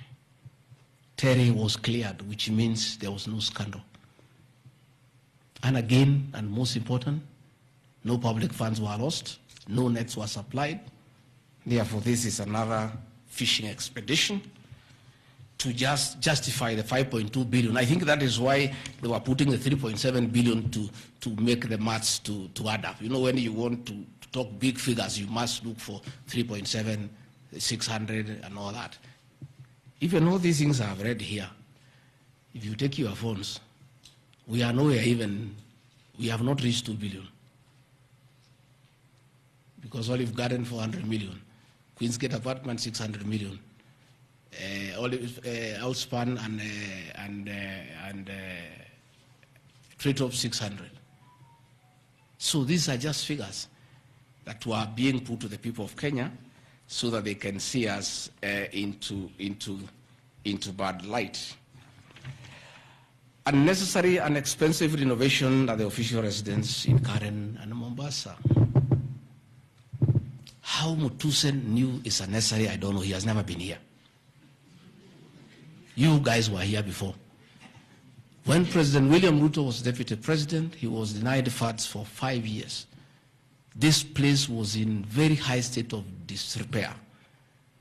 A: Terry was cleared, which means there was no scandal. And again, and most important, no public funds were lost, no nets were supplied. Therefore, this is another fishing expedition to just justify the 5.2 billion. I think that is why they were putting the 3.7 billion to make the maths to add up. You know, when you want to talk big figures, you must look for 3.7, 600 and all that. Even all these things I've read here, if you take your phones, we are nowhere even, we have not reached 2 billion. Because Olive Garden, 400 million. Queensgate Apartment, 600 million. Outspan and Treetop, 600. So these are just figures that were being put to the people of Kenya so that they can see us into bad light. Unnecessary and expensive renovation at the official residence in Karen and Mombasa. How Mutuse knew it's unnecessary, I don't know. He has never been here. You guys were here before. When President William Ruto was deputy president, he was denied funds for 5 years. This place was in very high state of disrepair.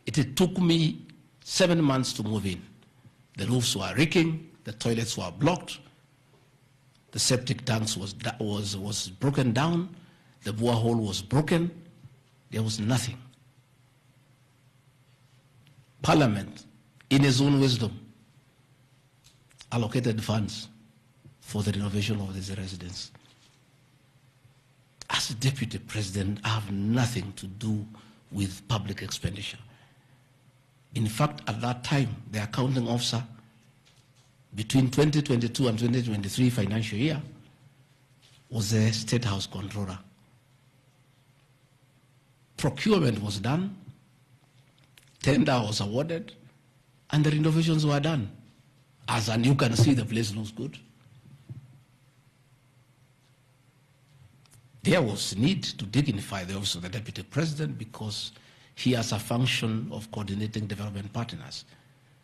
A: It took me 7 months to move in. The roofs were leaking, the toilets were blocked, the septic tanks was broken down, the borehole was broken, there was nothing. Parliament, in its own wisdom, allocated funds for the renovation of this residence. As a deputy president, I have nothing to do with public expenditure. In fact, at that time, the accounting officer, between 2022 and 2023 financial year, was the State House Controller. Procurement was done, tender was awarded, and the renovations were done. And you can see, the place looks good. There was need to dignify the office of the deputy president because he has a function of coordinating development partners.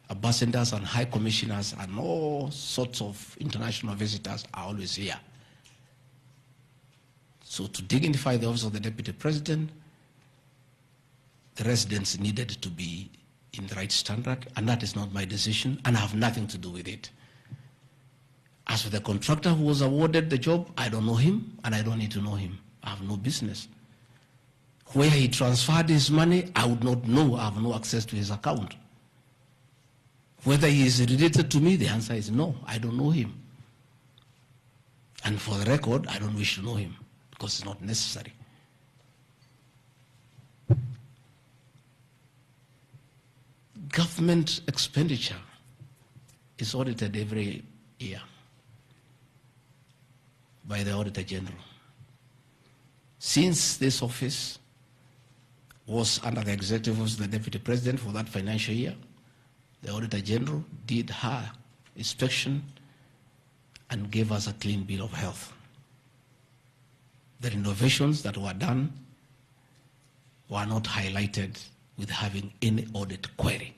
A: Ambassadors and high commissioners and all sorts of international visitors are always here. So to dignify the office of the deputy president, the residents needed to be in the right standard, and that is not my decision, and I have nothing to do with it. As for the contractor who was awarded the job, I don't know him, and I don't need to know him. I have no business. Where he transferred his money, I would not know. I have no access to his account. Whether he is related to me, the answer is no. I don't know him. And for the record, I don't wish to know him because it's not necessary. Government expenditure is audited every year by the Auditor General. Since this office was under the executive office of the Deputy President for that financial year, the Auditor General did her inspection and gave us a clean bill of health. The renovations that were done were not highlighted with having any audit query.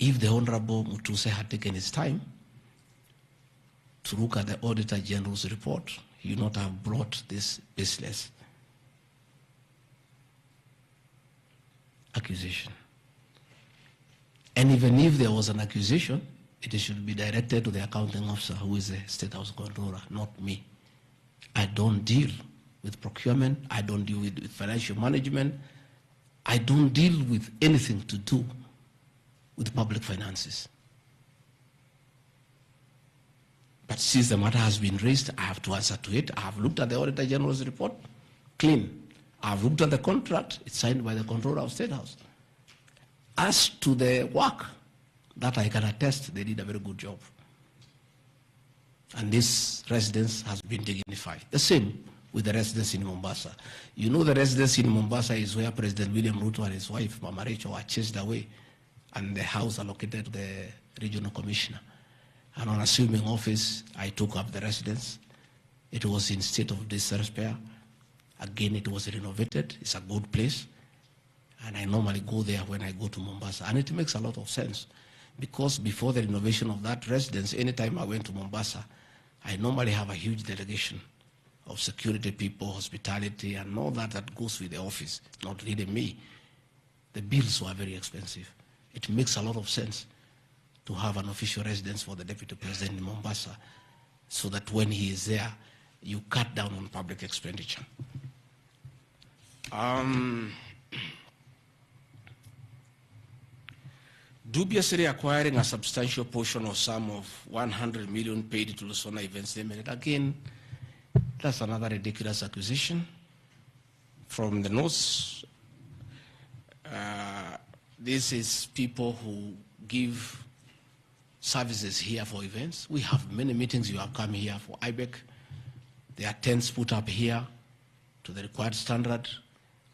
A: If the Honorable Mutuse had taken his time to look at the Auditor General's report, he would not have brought this baseless accusation. And even if there was an accusation, it should be directed to the accounting officer, who is the State House Controller, not me. I don't deal with procurement. I don't deal with financial management. I don't deal with anything to do with public finances. But since the matter has been raised, I have to answer to it. I have looked at the Auditor General's report, clean. I have looked at the contract, it's signed by the Controller of State House. As to the work, that I can attest, they did a very good job. And this residence has been dignified. The same with the residence in Mombasa. You know, the residence in Mombasa is where President William Ruto and his wife, Mama Rachel, were chased away, and the house allocated to the regional commissioner. And on assuming office, I took up the residence. It was in state of disrepair. Again, it was renovated. It's a good place. And I normally go there when I go to Mombasa. And it makes a lot of sense because before the renovation of that residence, anytime I went to Mombasa, I normally have a huge delegation of security people, hospitality, and all that goes with the office, not really me. The bills were very expensive. It makes a lot of sense to have an official residence for the Deputy President in Mombasa so that when he is there, you cut down on public expenditure. Dubiously acquiring a substantial portion of sum of 100 million paid to Lusona Events Limited. Again, that's another ridiculous acquisition. From the notes, this is people who give services here for events. We have many meetings. You have come here for IBEC. There are tents put up here to the required standard.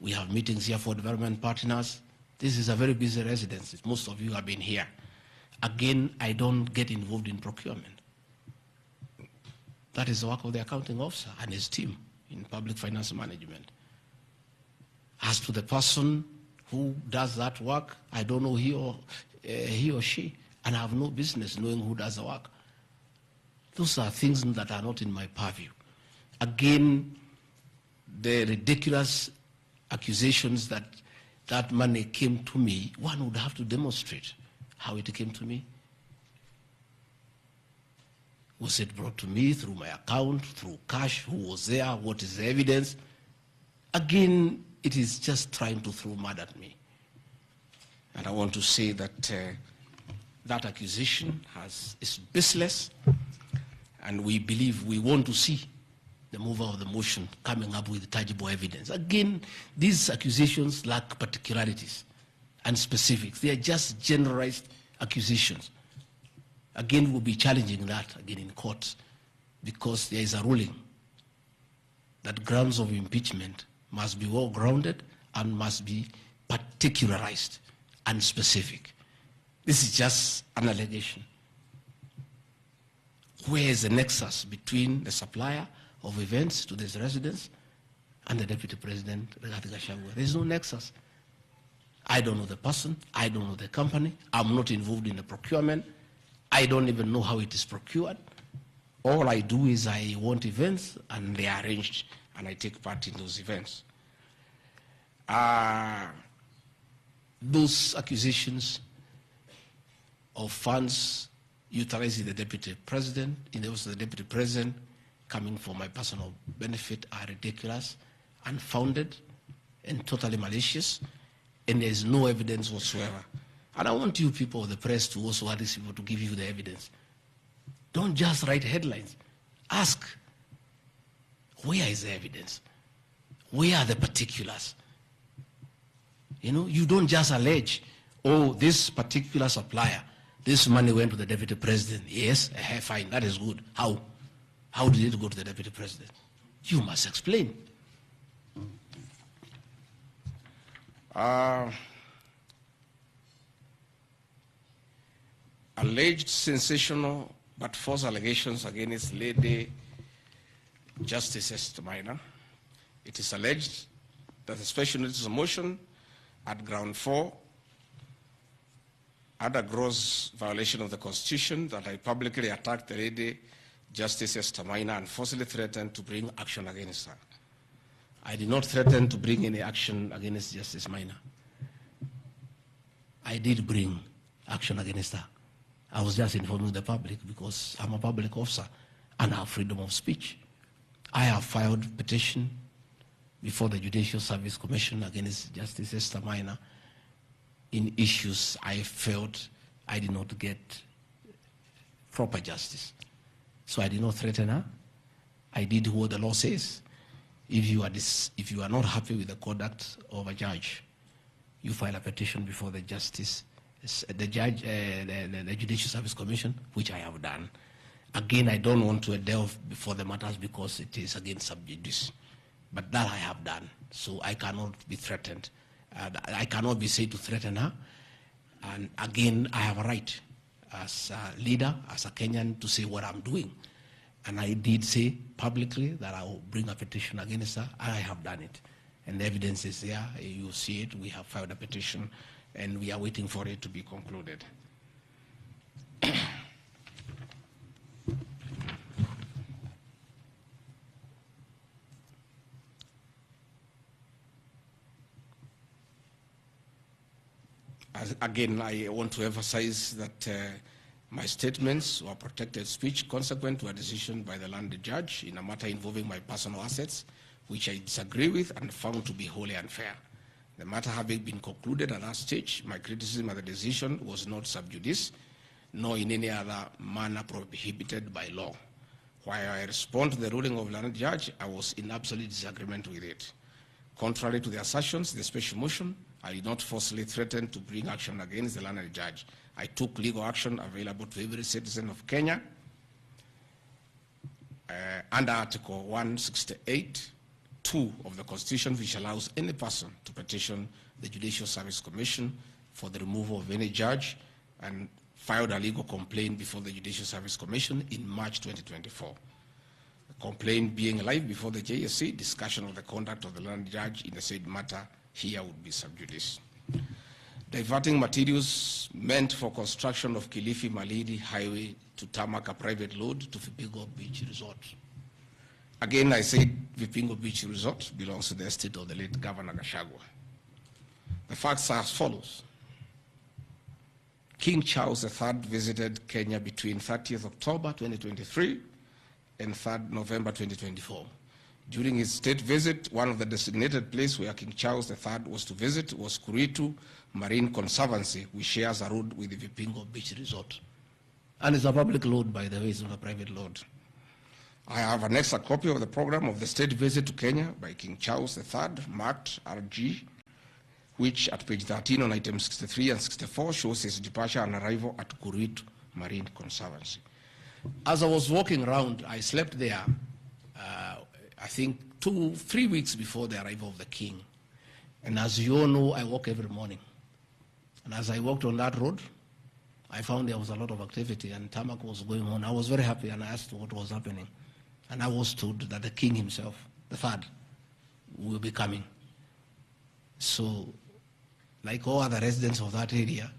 A: We have meetings here for development partners. This is a very busy residence. Most of you have been here. Again, I don't get involved in procurement. That is the work of the accounting officer and his team in public finance management. As to the person who does that work, I don't know he or she, and I have no business knowing who does the work. Those are things that are not in my purview. Again, the ridiculous accusations that that money came to me, one would have to demonstrate how it came to me. Was it brought to me through my account, through cash? Who was there? What is the evidence? Again, it is just trying to throw mud at me. And I want to say that that accusation is baseless, and we believe we want to see the mover of the motion coming up with tangible evidence. Again, these accusations lack particularities and specifics. They are just generalized accusations. Again, we'll be challenging that again in court, because there is a ruling that grounds of impeachment must be well grounded and must be particularized and specific. This is just an allegation. Where is the nexus between the supplier of events to this residence and the Deputy President, Gachagua? There is no nexus. I don't know the person. I don't know the company. I'm not involved in the procurement. I don't even know how it is procured. All I do is I want events, and they are arranged, and I take part in those events. Those accusations of funds utilizing the Deputy President, in the office of the Deputy President, coming for my personal benefit, are ridiculous, unfounded, and totally malicious, and there is no evidence whatsoever. And I want you people of the press to also want these people to give you the evidence. Don't just write headlines. Ask, where is the evidence? Where are the particulars? You know, you don't just allege, oh, this particular supplier, this money went to the Deputy President. Yes, fine, that is good. How? How did it go to the Deputy President? You must explain. Alleged sensational but false allegations against Lady Justice Esther Maina. It is alleged that a special notice of motion at ground 4 had a gross violation of the Constitution, that I publicly attacked the Lady Justice Esther Maina and forcibly threatened to bring action against her. I did not threaten to bring any action against Justice Maina. I did bring action against her. I was just informing the public because I'm a public officer and I have freedom of speech. I have filed a petition before the Judicial Service Commission against Justice Esther Maina in issues I felt I did not get proper justice. So I did not threaten her. I did what the law says. If you are not happy with the conduct of a judge, you file a petition before the the Judicial Service Commission, which I have done. Again, I don't want to delve before the matters because it is against sub judice. But that I have done, so I cannot be threatened. I cannot be said to threaten her. And again, I have a right as a leader, as a Kenyan, to say what I'm doing. And I did say publicly that I will bring a petition against her, and I have done it. And the evidence is there. You see it. We have filed a petition, and we are waiting for it to be concluded. Again, I want to emphasize that my statements were protected speech consequent to a decision by the landed judge in a matter involving my personal assets, which I disagree with and found to be wholly unfair. The matter having been concluded at that stage, my criticism of the decision was not sub judice, nor in any other manner prohibited by law. While I respond to the ruling of the landed judge, I was in absolute disagreement with it. Contrary to the assertions, the special motion, I did not forcibly threaten to bring action against the landed judge. I took legal action available to every citizen of Kenya under Article 168(2) of the Constitution, which allows any person to petition the Judicial Service Commission for the removal of any judge, and filed a legal complaint before the Judicial Service Commission in March 2024. The complaint being live before the JSC, discussion of the conduct of the landed judge in the said matter here would be sub judice. Diverting materials meant for construction of Kilifi Malindi Highway to tarmac a private load to Vipingo Beach Resort. Again, I said Vipingo Beach Resort belongs to the estate of the late Governor Gachagua. The facts are as follows. King Charles III visited Kenya between 30th October 2023 and 3rd November 2024. During his state visit, one of the designated places where King Charles III was to visit was Kuritu Marine Conservancy, which shares a road with the Vipingo Beach Resort. And it's a public load, by the way, it's not a private load. I have annexed a copy of the program of the state visit to Kenya by King Charles III, marked RG, which at page 13 on items 63 and 64 shows his departure and arrival at Kuritu Marine Conservancy. As I was walking around, I slept there, I think 2-3 weeks before the arrival of the king. And as you all know, I walk every morning. And as I walked on that road, I found there was a lot of activity and tarmac was going on. I was very happy and I asked what was happening. And I was told that the king himself, the third, will be coming. So, like all other residents of that area,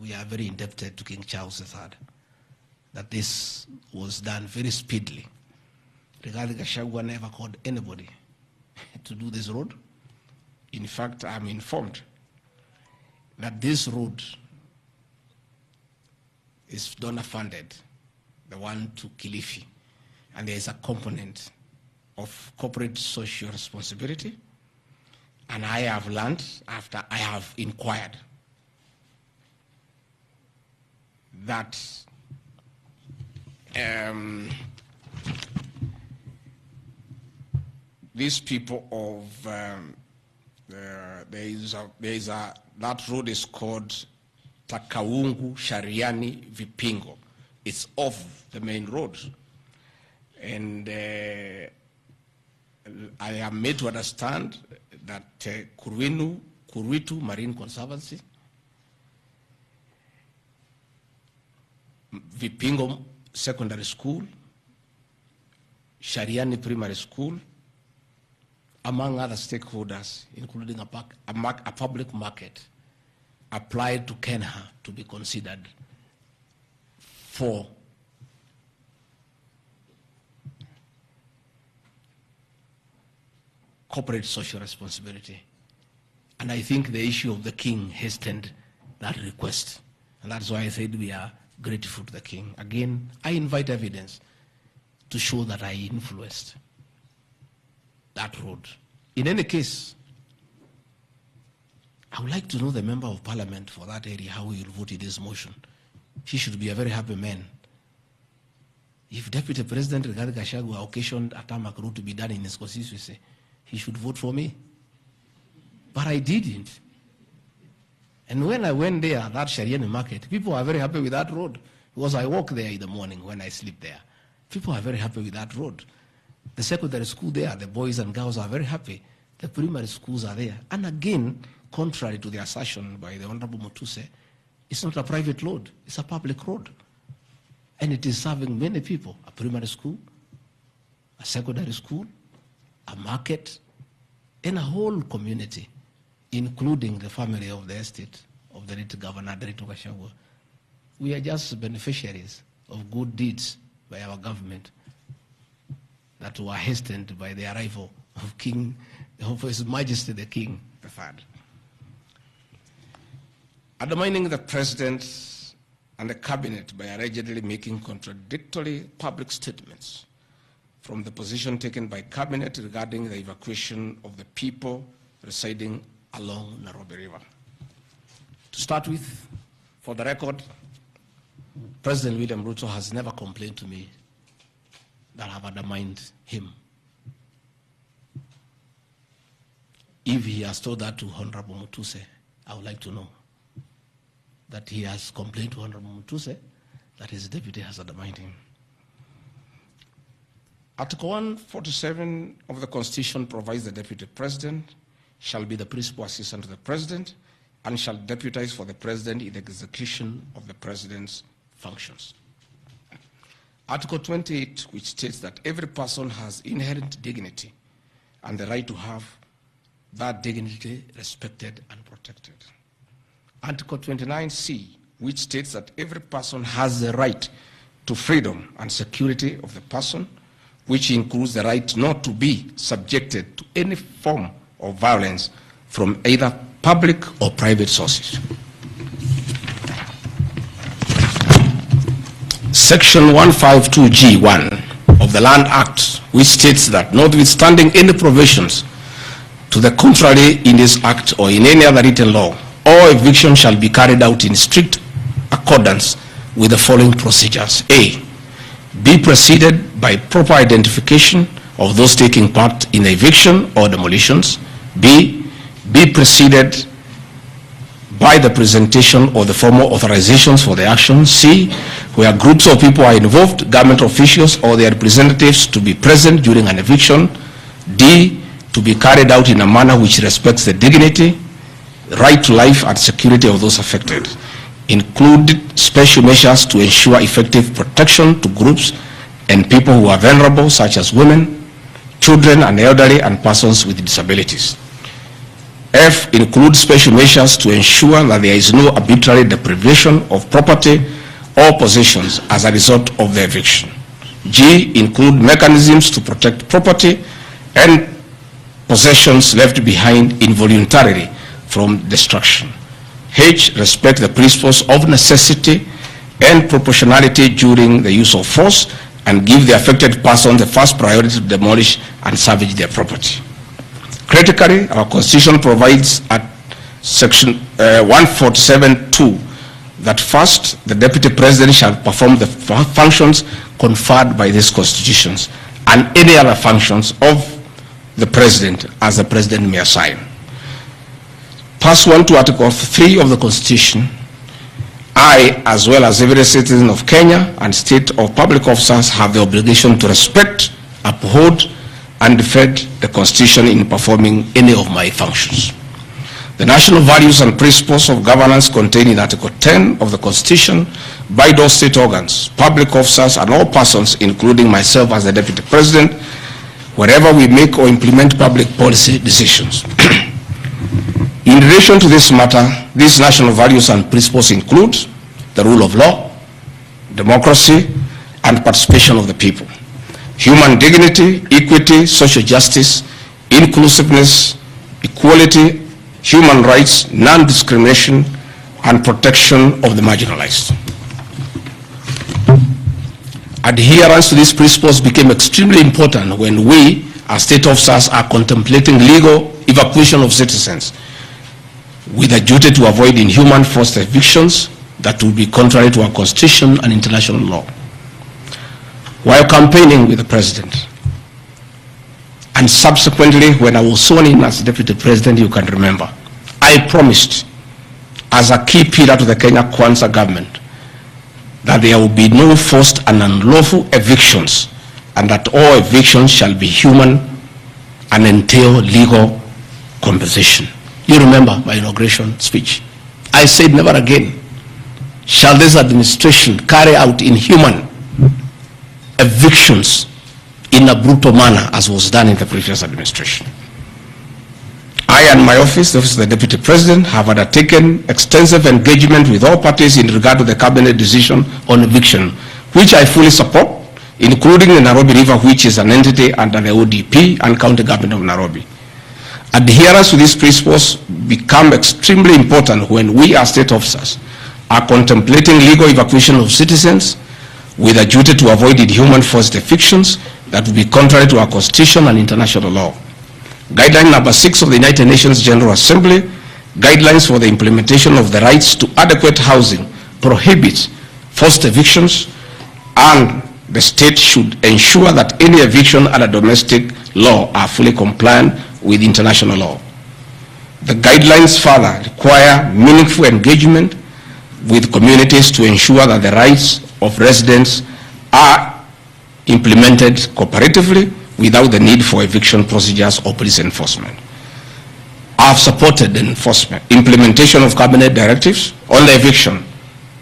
A: we are very indebted to King Charles III, that this was done very speedily. Regarding Gachagua never called anybody to do this road. In fact, I'm informed that this road is donor funded, the one to Kilifi, and there is a component of corporate social responsibility. And I have learned, after I have inquired, that these people of that road is called Takaungu Shariani Vipingo. It's off the main road, and I am made to understand that Kuritu Marine Conservancy, Vipingo Secondary School, Shariani Primary School, among other stakeholders, including a public market, applied to Kenya to be considered for corporate social responsibility. And I think the issue of the king hastened that request. And that's why I said we are grateful to the king. Again, I invite evidence to show that I influenced that road. In any case, I would like to know the member of parliament for that area, how he will vote in this motion. He should be a very happy man. If Deputy President Rigathi Gachagua occasioned a tarmac road to be done in his constituency, he should vote for me. But I didn't. And when I went there, that Shariani market, people are very happy with that road, because I walk there in the morning when I sleep there. People are very happy with that road. The secondary school there, the boys and girls are very happy. The primary schools are there. And again, contrary to the assertion by the Honorable Mutuse, it's not a private road, it's a public road. And it is serving many people, a primary school, a secondary school, a market, and a whole community, including the family of the estate of the late Governor Gachagua. We are just beneficiaries of good deeds by our government that were hastened by the arrival of His Majesty the King III. Undermining the President and the Cabinet by allegedly making contradictory public statements from the position taken by Cabinet regarding the evacuation of the people residing along Nairobi River. To start with, for the record, President William Ruto has never complained to me that I have undermined him. If he has told that to Honorable Mutuse, I would like to know that he has complained to Honorable Mutuse that his deputy has undermined him. Article 147 of the Constitution provides the Deputy President shall be the principal assistant to the President and shall deputize for the President in the execution of the President's functions. Article 28, which states that every person has inherent dignity and the right to have that dignity respected and protected. Article 29C, which states that every person has the right to freedom and security of the person, which includes the right not to be subjected to any form of violence from either public or private sources. Section 152G1 of the Land Act, which states that notwithstanding any provisions to the contrary in this act or in any other written law, all eviction shall be carried out in strict accordance with the following procedures. A, be preceded by proper identification of those taking part in the eviction or demolitions. B, be preceded by the presentation of the formal authorizations for the action. C, where groups of people are involved, government officials or their representatives to be present during an eviction. D, to be carried out in a manner which respects the dignity, right to life and security of those affected. Include special measures to ensure effective protection to groups and people who are vulnerable, such as women, children and elderly and persons with disabilities. F, include special measures to ensure that there is no arbitrary deprivation of property or possessions as a result of the eviction. G, include mechanisms to protect property and possessions left behind involuntarily from destruction. H, respect the principles of necessity and proportionality during the use of force and give the affected person the first priority to demolish and salvage their property. Critically, our Constitution provides at Section 147(2) that first, the Deputy President shall perform the functions conferred by these constitutions and any other functions of the President as the President may assign. Pursuant to Article 3 of the Constitution, I, as well as every citizen of Kenya and state or public officers, have the obligation to respect, uphold, and defend the Constitution in performing any of my functions. The national values and principles of governance contained in Article 10 of the Constitution by those state organs, public officers, and all persons, including myself as the Deputy President, wherever we make or implement public policy decisions. In relation to this matter, these national values and principles include the rule of law, democracy, and participation of the people, human dignity, equity, social justice, inclusiveness, equality, human rights, non-discrimination, and protection of the marginalized. Adherence to these principles became extremely important when we, as state officers, are contemplating legal evacuation of citizens with a duty to avoid inhuman forced evictions that would be contrary to our Constitution and international law. While campaigning with the President, and subsequently when I was sworn in as Deputy President, you can remember, I promised as a key pillar to the Kenya Kwanza government that there will be no forced and unlawful evictions and that all evictions shall be human and entail legal compensation. You remember my inauguration speech. I said never again shall this administration carry out inhuman evictions in a brutal manner as was done in the previous administration. I and my office, the Office of the Deputy President, have undertaken extensive engagement with all parties in regard to the cabinet decision on eviction, which I fully support, including the Nairobi River, which is an entity under the ODP and County Government of Nairobi. Adherence to these principles become extremely important when we as state officers are contemplating legal evacuation of citizens with a duty to avoid inhuman forced evictions that would be contrary to our Constitution and international law. Guideline number 6 of the United Nations General Assembly, guidelines for the implementation of the rights to adequate housing, prohibits forced evictions, and the state should ensure that any eviction under domestic law are fully compliant with international law. The guidelines further require meaningful engagement with communities to ensure that the rights of residents are implemented cooperatively without the need for eviction procedures or police enforcement. I have supported the implementation of cabinet directives on the eviction,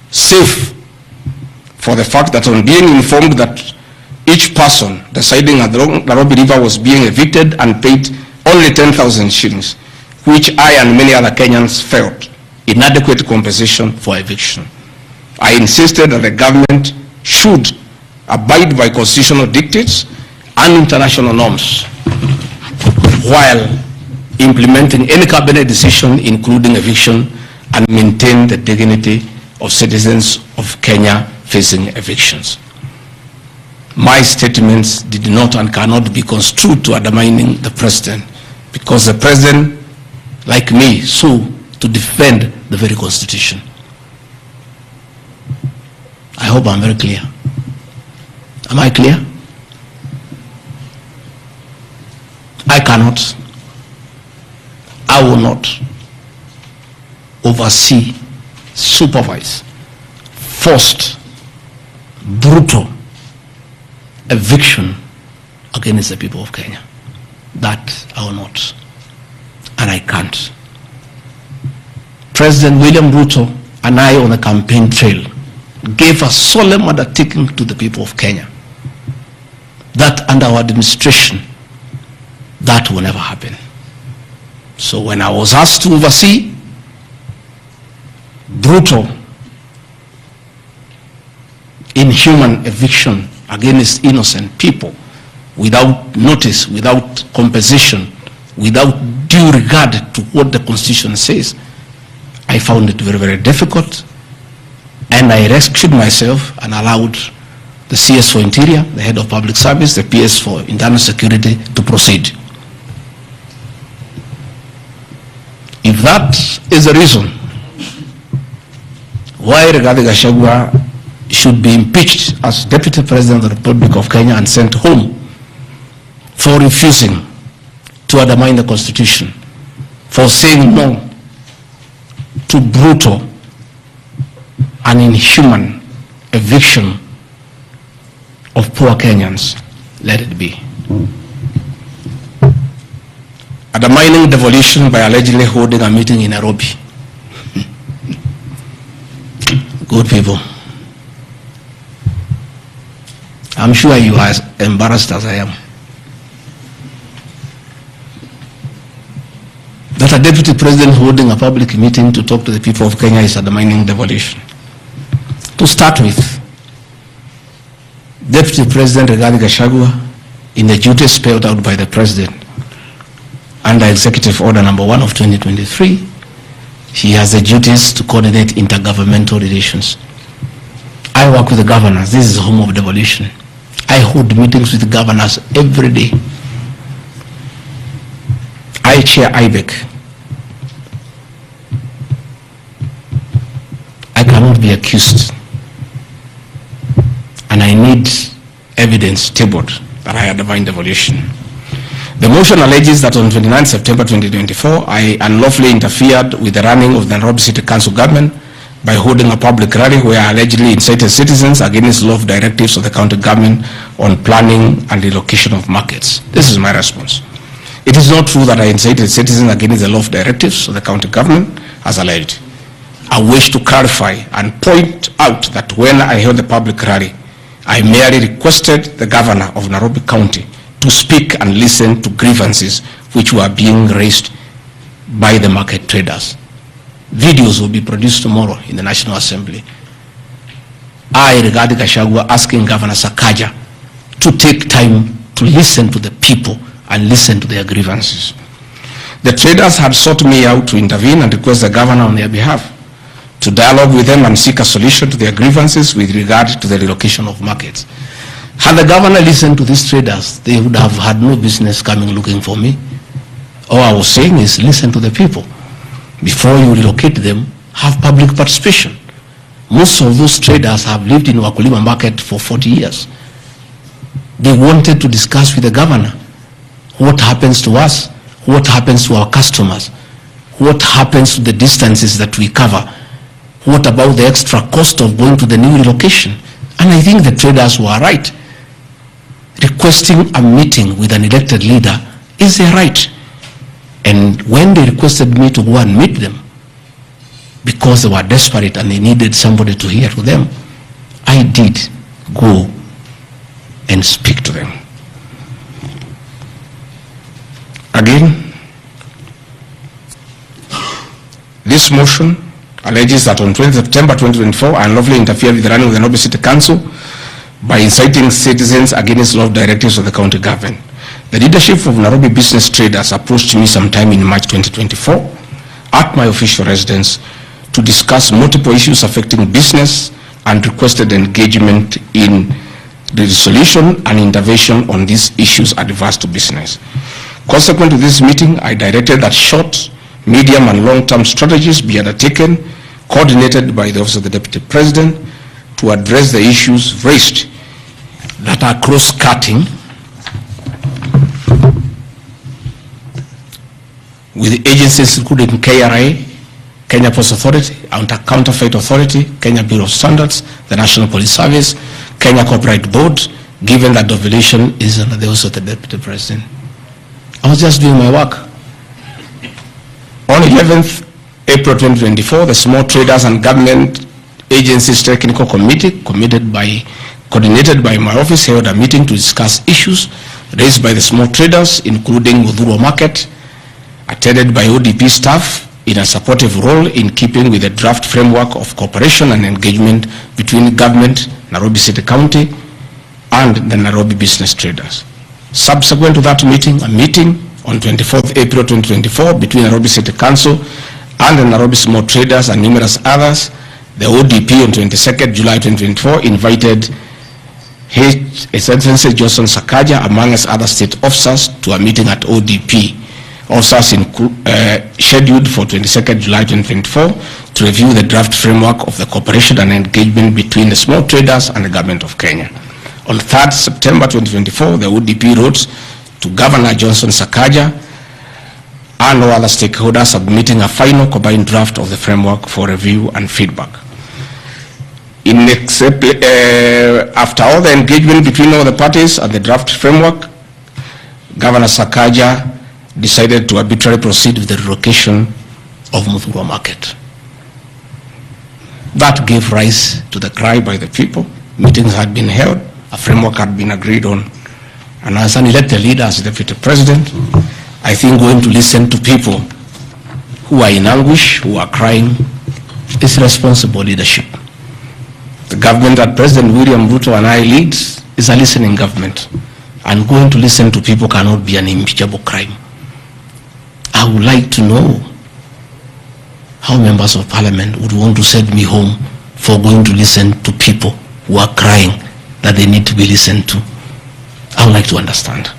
A: safe for the fact that on being informed that each person residing at the Nairobi River was being evicted and paid only 10,000 shillings, which I and many other Kenyans felt inadequate compensation for eviction. I insisted that the government should abide by constitutional dictates and international norms while implementing any cabinet decision, including eviction, and maintain the dignity of citizens of Kenya facing evictions. My statements did not and cannot be construed to undermining the president, because the president, like me, sought to defend the very constitution. I hope I'm very clear. Am I clear? I cannot, I will not oversee, supervise, forced, brutal eviction against the people of Kenya. That I will not, and I can't. President William Ruto and I on the campaign trail gave a solemn undertaking to the people of Kenya that under our administration, that will never happen. So when I was asked to oversee brutal, inhuman eviction against innocent people without notice, without compensation, without due regard to what the Constitution says, I found it very, very difficult, and I rescued myself and allowed the CS for Interior, the Head of Public Service, the PS for Internal Security to proceed. If that is the reason why Rigathi Gachagua should be impeached as Deputy President of the Republic of Kenya and sent home for refusing to undermine the Constitution, for saying no to brutal and inhuman eviction of poor Kenyans, let it be. Undermining devolution by allegedly holding a meeting in Nairobi. Good people. I'm sure you are as embarrassed as I am. That a deputy president holding a public meeting to talk to the people of Kenya is undermining devolution. To start with, Deputy President Rigathi Gachagua, in the duties spelled out by the President under Executive Order number 1 of 2023, he has the duties to coordinate intergovernmental relations. I work with the governors. This is the home of devolution. I hold meetings with the governors every day. I chair IBEC. I cannot be accused, and I need evidence tabled that I undermined devolution. The motion alleges that on 29 September 2024, I unlawfully interfered with the running of the Nairobi City Council government by holding a public rally where I allegedly incited citizens against law directives of the county government on planning and relocation of markets. This is my response. It is not true that I incited citizens against the law directives of the county government as alleged. I wish to clarify and point out that when I held the public rally, I merely requested the governor of Nairobi County to speak and listen to grievances which were being raised by the market traders. Videos will be produced tomorrow in the National Assembly. I, Rigathi Gachagua, asking Governor Sakaja to take time to listen to the people and listen to their grievances. The traders had sought me out to intervene and request the governor on their behalf to dialogue with them and seek a solution to their grievances with regard to the relocation of markets. Had the governor listened to these traders, they would have had no business coming looking for me. All I was saying is listen to the people. Before you relocate them, have public participation. Most of those traders have lived in Wakulima market for 40 years. They wanted to discuss with the governor what happens to us, what happens to our customers, what happens to the distances that we cover, what about the extra cost of going to the new relocation. And I think the traders were right. Requesting a meeting with an elected leader is their right. And when they requested me to go and meet them, because they were desperate and they needed somebody to hear to them, I did go and speak to them. Again, This motion alleges that on 20 September 2024, I unlawfully interfered with the running of the Nairobi City Council by inciting citizens against law directives of the county government. The leadership of Nairobi business traders approached me sometime in March 2024 at my official residence to discuss multiple issues affecting business and requested engagement in the resolution and intervention on these issues adverse to business. Consequent to this meeting, I directed that short, medium and long-term strategies be undertaken, coordinated by the Office of the Deputy President, to address the issues raised that are cross-cutting with agencies including KRA, Kenya Post Authority, Counterfeit Authority, Kenya Bureau of Standards, the National Police Service, Kenya Corporate Board, given that the violation is under the Office of the Deputy President. I was just doing my work. On 11th April 2024, the Small Traders and Government Agencies Technical Committee, coordinated by my office, held a meeting to discuss issues raised by the small traders, including Udhuru Market, attended by ODP staff in a supportive role in keeping with the draft framework of cooperation and engagement between government, Nairobi City County, and the Nairobi business traders. Subsequent to that meeting, a meeting on 24th April 2024 between Nairobi City Council and the Nairobi small traders and numerous others, the ODP on 22nd July 2024 invited His Excellency Johnson Sakaja, among other state officers, to a meeting at ODP. Officers scheduled for 22nd July 2024 to review the draft framework of the cooperation and engagement between the small traders and the government of Kenya. On 3rd September 2024, the ODP wrote to Governor Johnson Sakaja and all other stakeholders, submitting a final combined draft of the framework for review and feedback. After all the engagement between all the parties and the draft framework, Governor Sakaja decided to arbitrarily proceed with the relocation of Udhuru Market. That gave rise to the cry by the people. Meetings had been held, a framework had been agreed on, and as an elected leader, as Deputy President, I think going to listen to people who are in anguish, who are crying, is responsible leadership. The government that President William Ruto and I lead is a listening government, and going to listen to people cannot be an impeachable crime. I would like to know how members of parliament would want to send me home for going to listen to people who are crying that they need to be listened to. I would like to understand.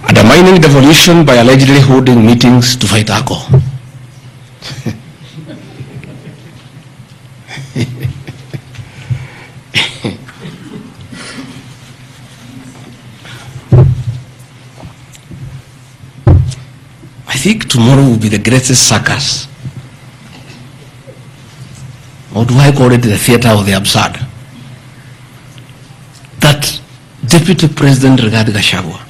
A: Undermining devolution by allegedly holding meetings to fight alcohol. I think tomorrow will be the greatest circus. Or do I call it the theater of the absurd? That Deputy President Gachagua,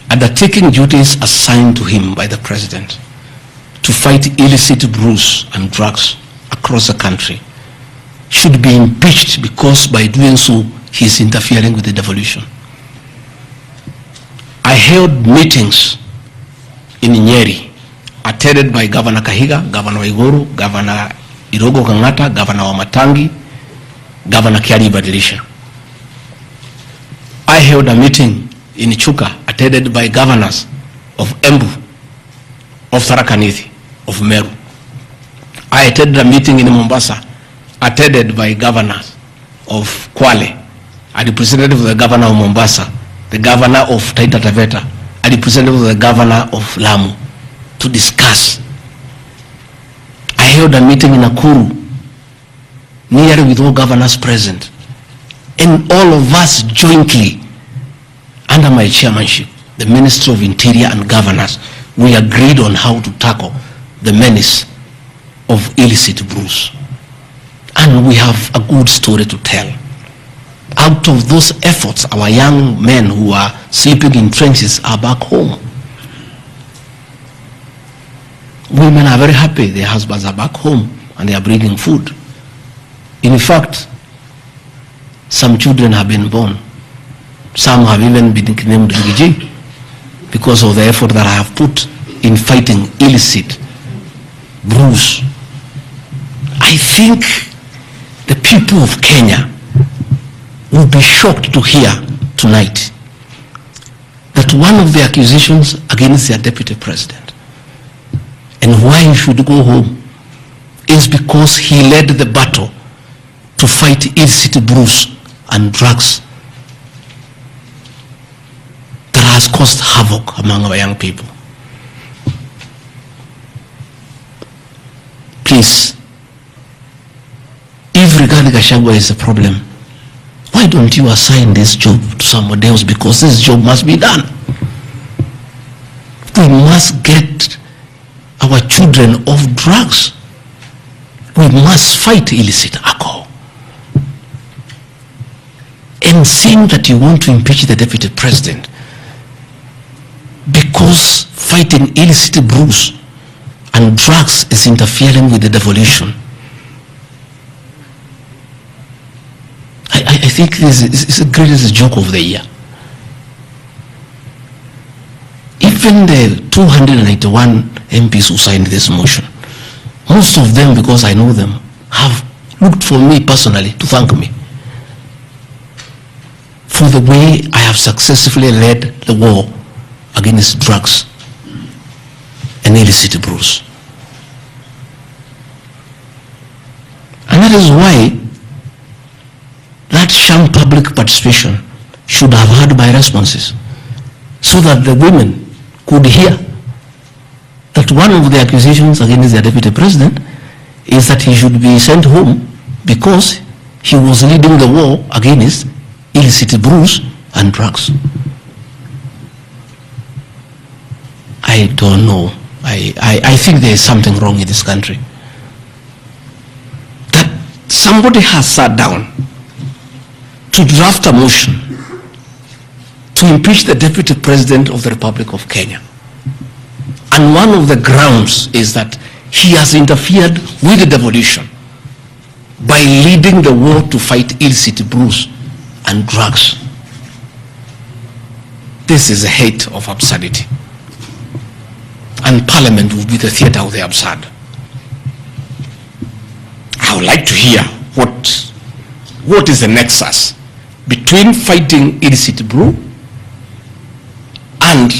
A: undertaking duties assigned to him by the President to fight illicit brews and drugs across the country, should be impeached because by doing so he is interfering with the devolution. I held meetings in Nyeri, attended by Governor Kahiga, Governor Waiguru, Governor Irogo Kangata, Governor Wamatangi, Governor Kiari Badilisha. I held a meeting in Chuka, attended by governors of Embu, of Tharaka Nithi, of Meru. I attended a meeting in Mombasa, attended by governors of Kwale, a representative of the governor of Mombasa, the governor of Taita Taveta, a representative of the governor of Lamu, to discuss. I held a meeting in Nakuru, nearly with all governors present, and all of us jointly, under my chairmanship, the Ministry of Interior and Governors, we agreed on how to tackle the menace of illicit brews. And we have a good story to tell. Out of those efforts, our young men who are sleeping in trenches are back home. Women are very happy, their husbands are back home and they are bringing food. In fact, some children have been born. Some have even been named Rigiji because of the effort that I have put in fighting illicit brews. I think the people of Kenya will be shocked to hear tonight that one of the accusations against their deputy president and why he should go home is because he led the battle to fight illicit brews and drugs that has caused havoc among our young people. Please, if regarding Gachagua is a problem, why don't you assign this job to somebody else? Because this job must be done. We must get our children off drugs. We must fight illicit alcohol. And saying that you want to impeach the deputy president because fighting illicit brews and drugs is interfering with the devolution. I think this is the greatest joke of the year. Even the 291 MPs who signed this motion, most of them, because I know them, have looked for me personally to thank me for the way I have successfully led the war against drugs and illicit brews. And that is why that sham public participation should have had my responses, so that the women could hear that one of the accusations against the deputy president is that he should be sent home because he was leading the war against illicit brews and drugs. I don't know. I think there is something wrong in this country. That somebody has sat down to draft a motion to impeach the deputy president of the Republic of Kenya. And one of the grounds is that he has interfered with the devolution by leading the war to fight illicit brews and drugs. This is a height of absurdity. And Parliament will be the theater of the absurd. I would like to hear what is the nexus between fighting illicit brew and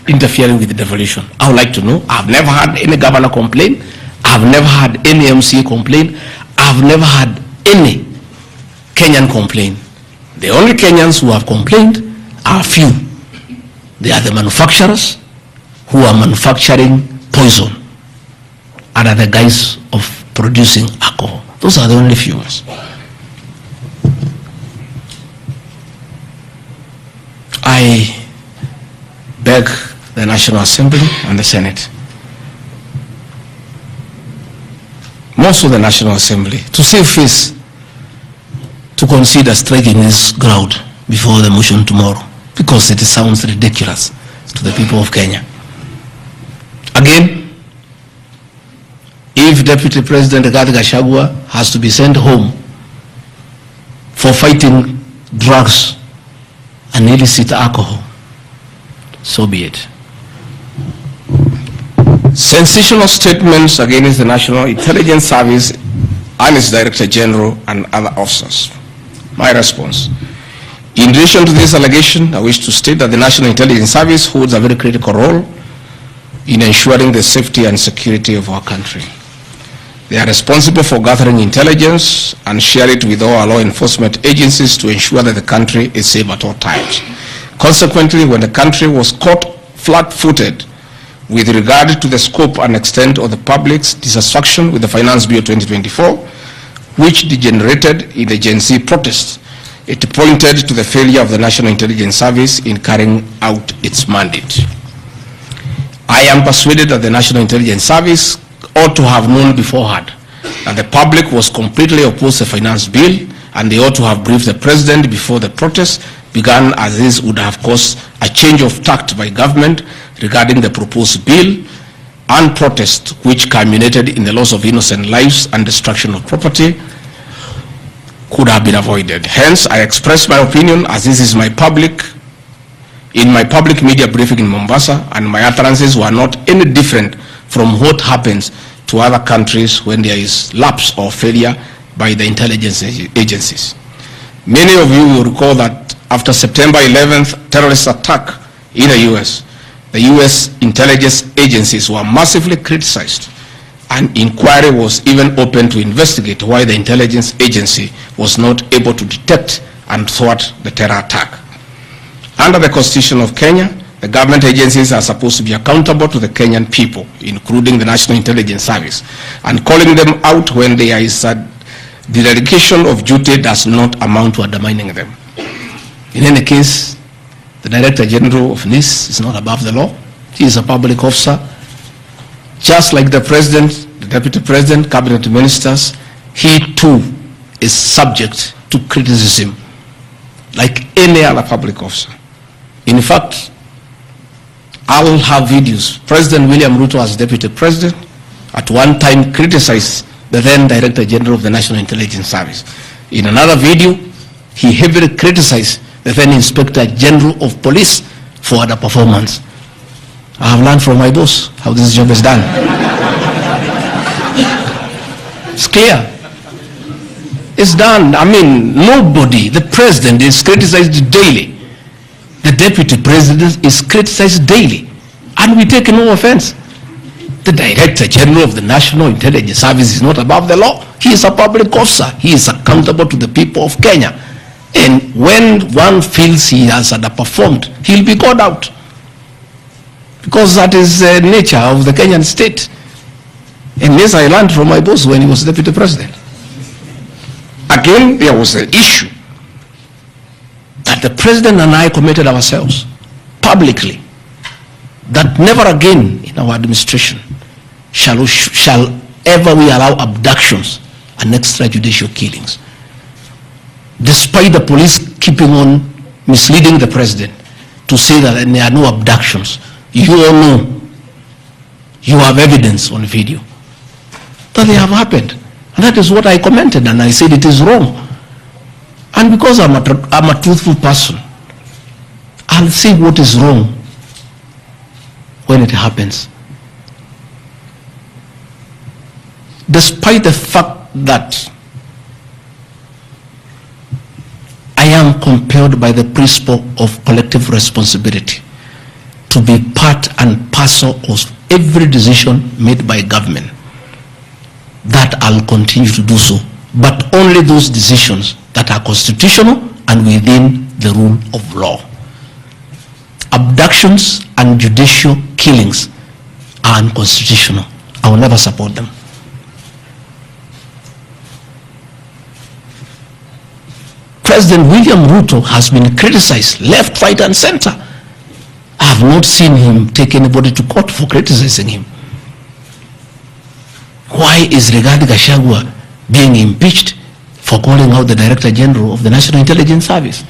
A: interfering with the devolution. I would like to know. I've never had any governor complain. I've never had any MCA complain. I've never had any Kenyan complain. The only Kenyans who have complained are few. They are the manufacturers who are manufacturing poison under the guise of producing alcohol. Those are the only few ones. I beg the National Assembly and the Senate, most of the National Assembly, to save face, to consider striking this ground before the motion tomorrow, because it sounds ridiculous to the people of Kenya. Again, if Deputy President Gachagua has to be sent home for fighting drugs and illicit alcohol, so be it. Sensational statements against the National Intelligence Service and its Director General and other officers. My response. In relation to this allegation, I wish to state that the National Intelligence Service holds a very critical role in ensuring the safety and security of our country. They are responsible for gathering intelligence and share it with all our law enforcement agencies to ensure that the country is safe at all times. Consequently, when the country was caught flat-footed with regard to the scope and extent of the public's dissatisfaction with the Finance Bill 2024, which degenerated in the Gen Z protests, it pointed to the failure of the National Intelligence Service in carrying out its mandate. I am persuaded that the National Intelligence Service ought to have known beforehand that the public was completely opposed to the Finance Bill, and they ought to have briefed the President before the protest began, as this would have caused a change of tact by government regarding the proposed bill, and protest which culminated in the loss of innocent lives and destruction of property could have been avoided. Hence, I express my opinion, as this is my public In my public media briefing in Mombasa, and my utterances were not any different from what happens to other countries when there is lapse or failure by the intelligence agencies. Many of you will recall that after September 11th terrorist attack in the US, the US intelligence agencies were massively criticized. An inquiry was even opened to investigate why the intelligence agency was not able to detect and thwart the terror attack. Under the Constitution of Kenya, the government agencies are supposed to be accountable to the Kenyan people, including the National Intelligence Service, and calling them out when there is a dereliction of duty does not amount to undermining them. In any case, the Director General of NIS is not above the law. He is a public officer. Just like the President, the Deputy President, Cabinet Ministers, he too is subject to criticism like any other public officer. In fact, I will have videos. President William Ruto, as Deputy President, at one time criticized the then Director General of the National Intelligence Service. In another video, he heavily criticized the then Inspector General of Police for the performance. I have learned from my boss how this job is done. It's clear. It's done. I mean, nobody, the President is criticized daily. The Deputy President is criticized daily. And we take no offense. The Director General of the National Intelligence Service is not above the law. He is a public officer. He is accountable to the people of Kenya. And when one feels he has underperformed, he'll be called out. Because that is the nature of the Kenyan state. And this I learned from my boss when he was Deputy President. Again, there was an issue that the President and I committed ourselves publicly that never again in our administration shall ever we allow abductions and extrajudicial killings. Despite the police keeping on misleading the President to say that there are no abductions, you all know, you have evidence on video that they have happened. And that is what I commented, and I said it is wrong. And because I'm a truthful person, I'll say what is wrong when it happens. Despite the fact that I am compelled by the principle of collective responsibility to be part and parcel of every decision made by government, that I'll continue to do so, but only those decisions that are constitutional and within the rule of law. Abductions and judicial killings are unconstitutional. I will never support them. President William Ruto has been criticized left, right, and center. I have not seen him take anybody to court for criticizing him. Why is Gachagua being impeached for calling out the Director General of the National Intelligence Service?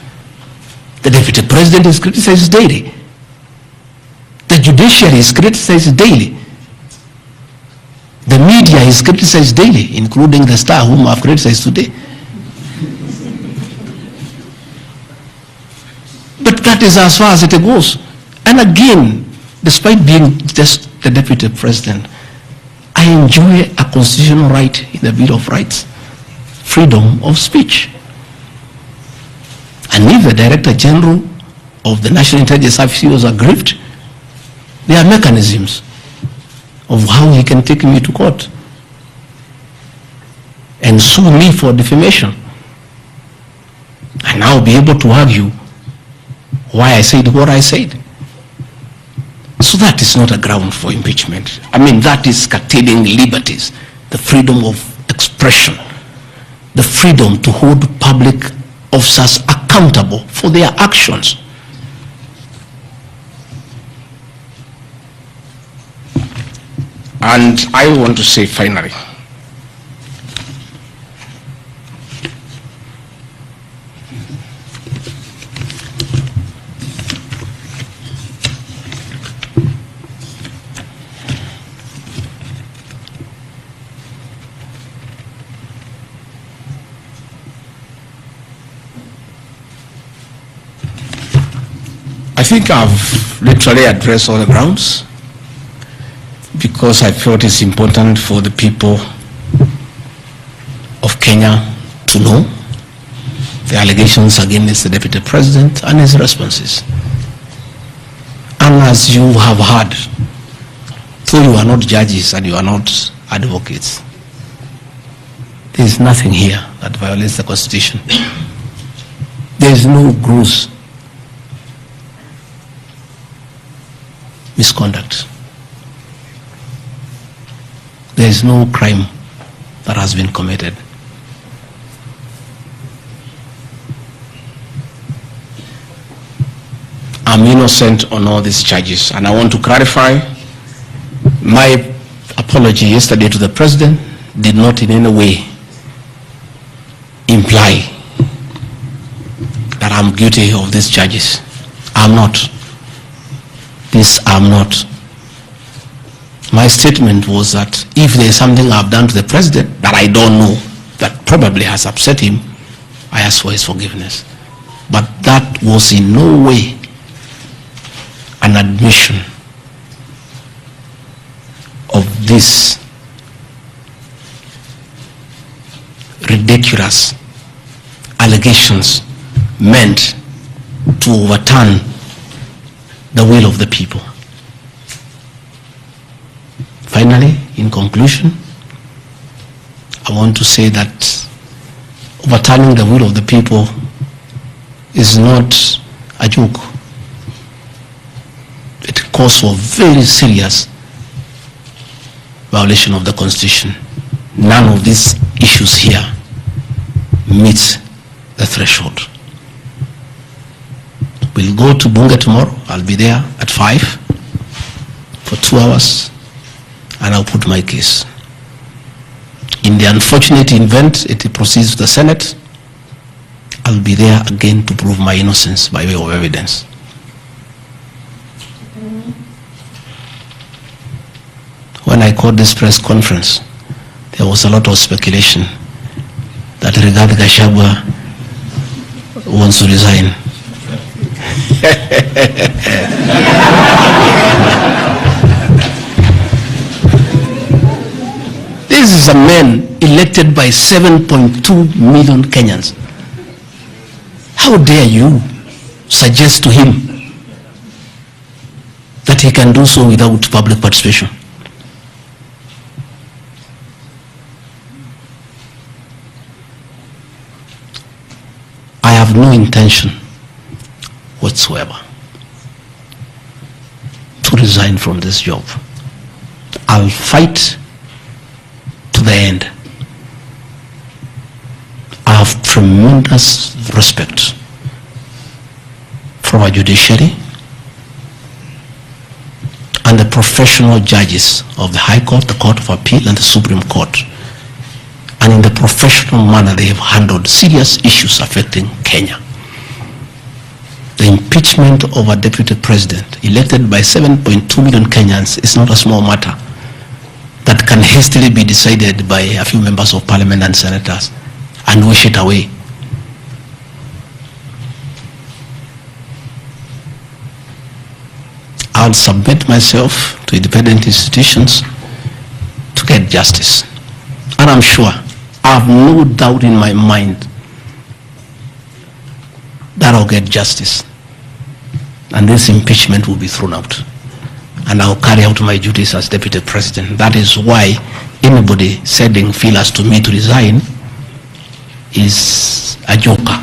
A: The Deputy President is criticized daily. The judiciary is criticized daily. The media is criticized daily, including the Star, whom I have criticized today. But that is as far as it goes. And again, despite being just the Deputy President, I enjoy a constitutional right in the Bill of Rights, freedom of speech. And if the Director General of the National Intelligence Service was aggrieved, there are mechanisms of how he can take me to court and sue me for defamation. And I'll be able to argue why I said what I said. So that is not a ground for impeachment. I mean, that is curtailing liberties, the freedom of expression, the freedom to hold public officers accountable for their actions. And I want to say finally, I think I've literally addressed all the grounds because I felt it's important for the people of Kenya to know the allegations against the Deputy President and his responses. And as you have heard, though you are not judges and you are not advocates, there is nothing here that violates the Constitution. There is no gross misconduct. There is no crime that has been committed. I'm innocent on all these charges, and I want to clarify my apology yesterday to the President did not in any way imply that I'm guilty of these charges. I'm not. This I'm not. My statement was that if there is something I've done to the President that I don't know, that probably has upset him, I ask for his forgiveness. But that was in no way an admission of this ridiculous allegations meant to overturn the will of the people. Finally, in conclusion, I want to say that overturning the will of the people is not a joke. It calls for very serious violation of the Constitution. None of these issues here meets the threshold. We'll go to Bunge tomorrow. I'll be there at 5 for 2 hours, and I'll put my case. In the unfortunate event it proceeds to the Senate, I'll be there again to prove my innocence by way of evidence. When I called this press conference, there was a lot of speculation that Rigathi Gachagua wants to resign. This is a man elected by 7.2 million Kenyans. How dare you suggest to him that he can do so without public participation? I have no intention whatsoever to resign from this job. I'll fight to the end. I have tremendous respect for our judiciary and the professional judges of the High Court, the Court of Appeal, and the Supreme Court, and in the professional manner they have handled serious issues affecting Kenya. The impeachment of a deputy president elected by 7.2 million Kenyans is not a small matter that can hastily be decided by a few members of parliament and senators and wish it away. I'll submit myself to independent institutions to get justice. And I'm sure, I have no doubt in my mind that I'll get justice. And this impeachment will be thrown out. And I'll carry out my duties as deputy president. That is why anybody sending feelers to me to resign is a joker.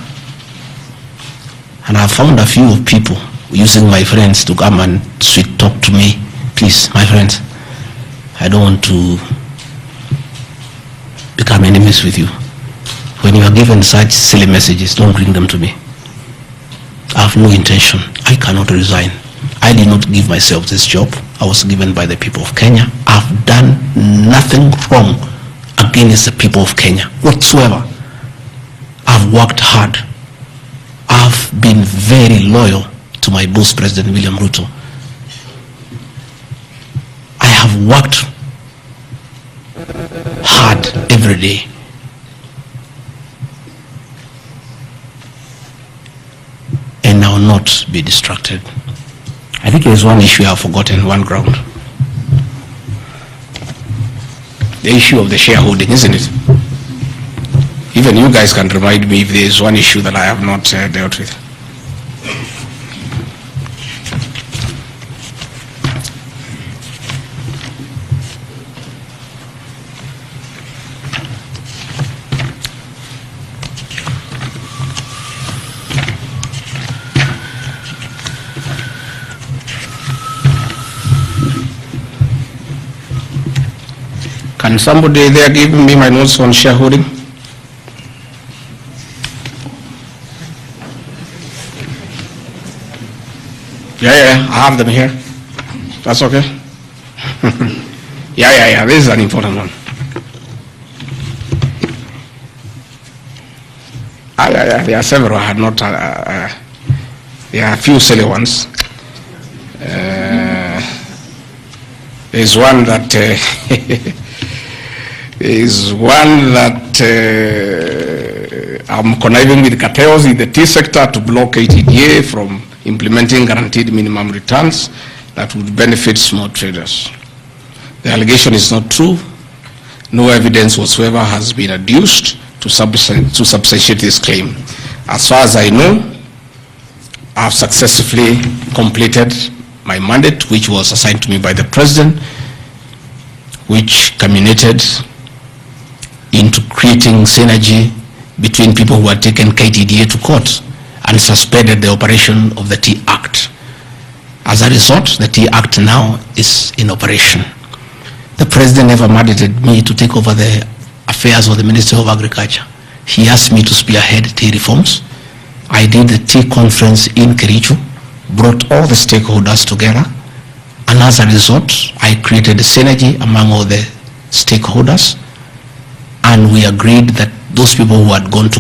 A: And I've found a few people using my friends to come and sweet talk to me. Please, my friends, I don't want to become enemies with you. When you are given such silly messages, don't bring them to me. I have no intention. I cannot resign. I did not give myself this job. I was given by the people of Kenya. I've done nothing wrong against the people of Kenya whatsoever. I've worked hard. I've been very loyal to my boss, President William Ruto. I have worked hard every day. And I will not be distracted think there's one issue I've forgotten, one ground. The issue of the shareholding, isn't it? Even you guys can remind me if there's one issue that I have not dealt with. Can somebody there give me my notes on shareholding? Yeah, I have them here. That's okay. Yeah. This is an important one. Yeah. There are several. I had not. There are a few silly ones. There's one that. I'm conniving with cartels in the tea sector to block KTDA from implementing guaranteed minimum returns that would benefit small traders. The allegation is not true. No evidence whatsoever has been adduced to substantiate this claim. As far as I know, I've successfully completed my mandate, which was assigned to me by the President, which culminated into creating synergy between people who had taken KTDA to court and suspended the operation of the Tea Act. As a result, the Tea Act now is in operation. The President never mandated me to take over the affairs of the Ministry of Agriculture. He asked me to spearhead tea reforms. I did the tea conference in Kericho, brought all the stakeholders together, and as a result, I created a synergy among all the stakeholders, and we agreed that those people who had gone to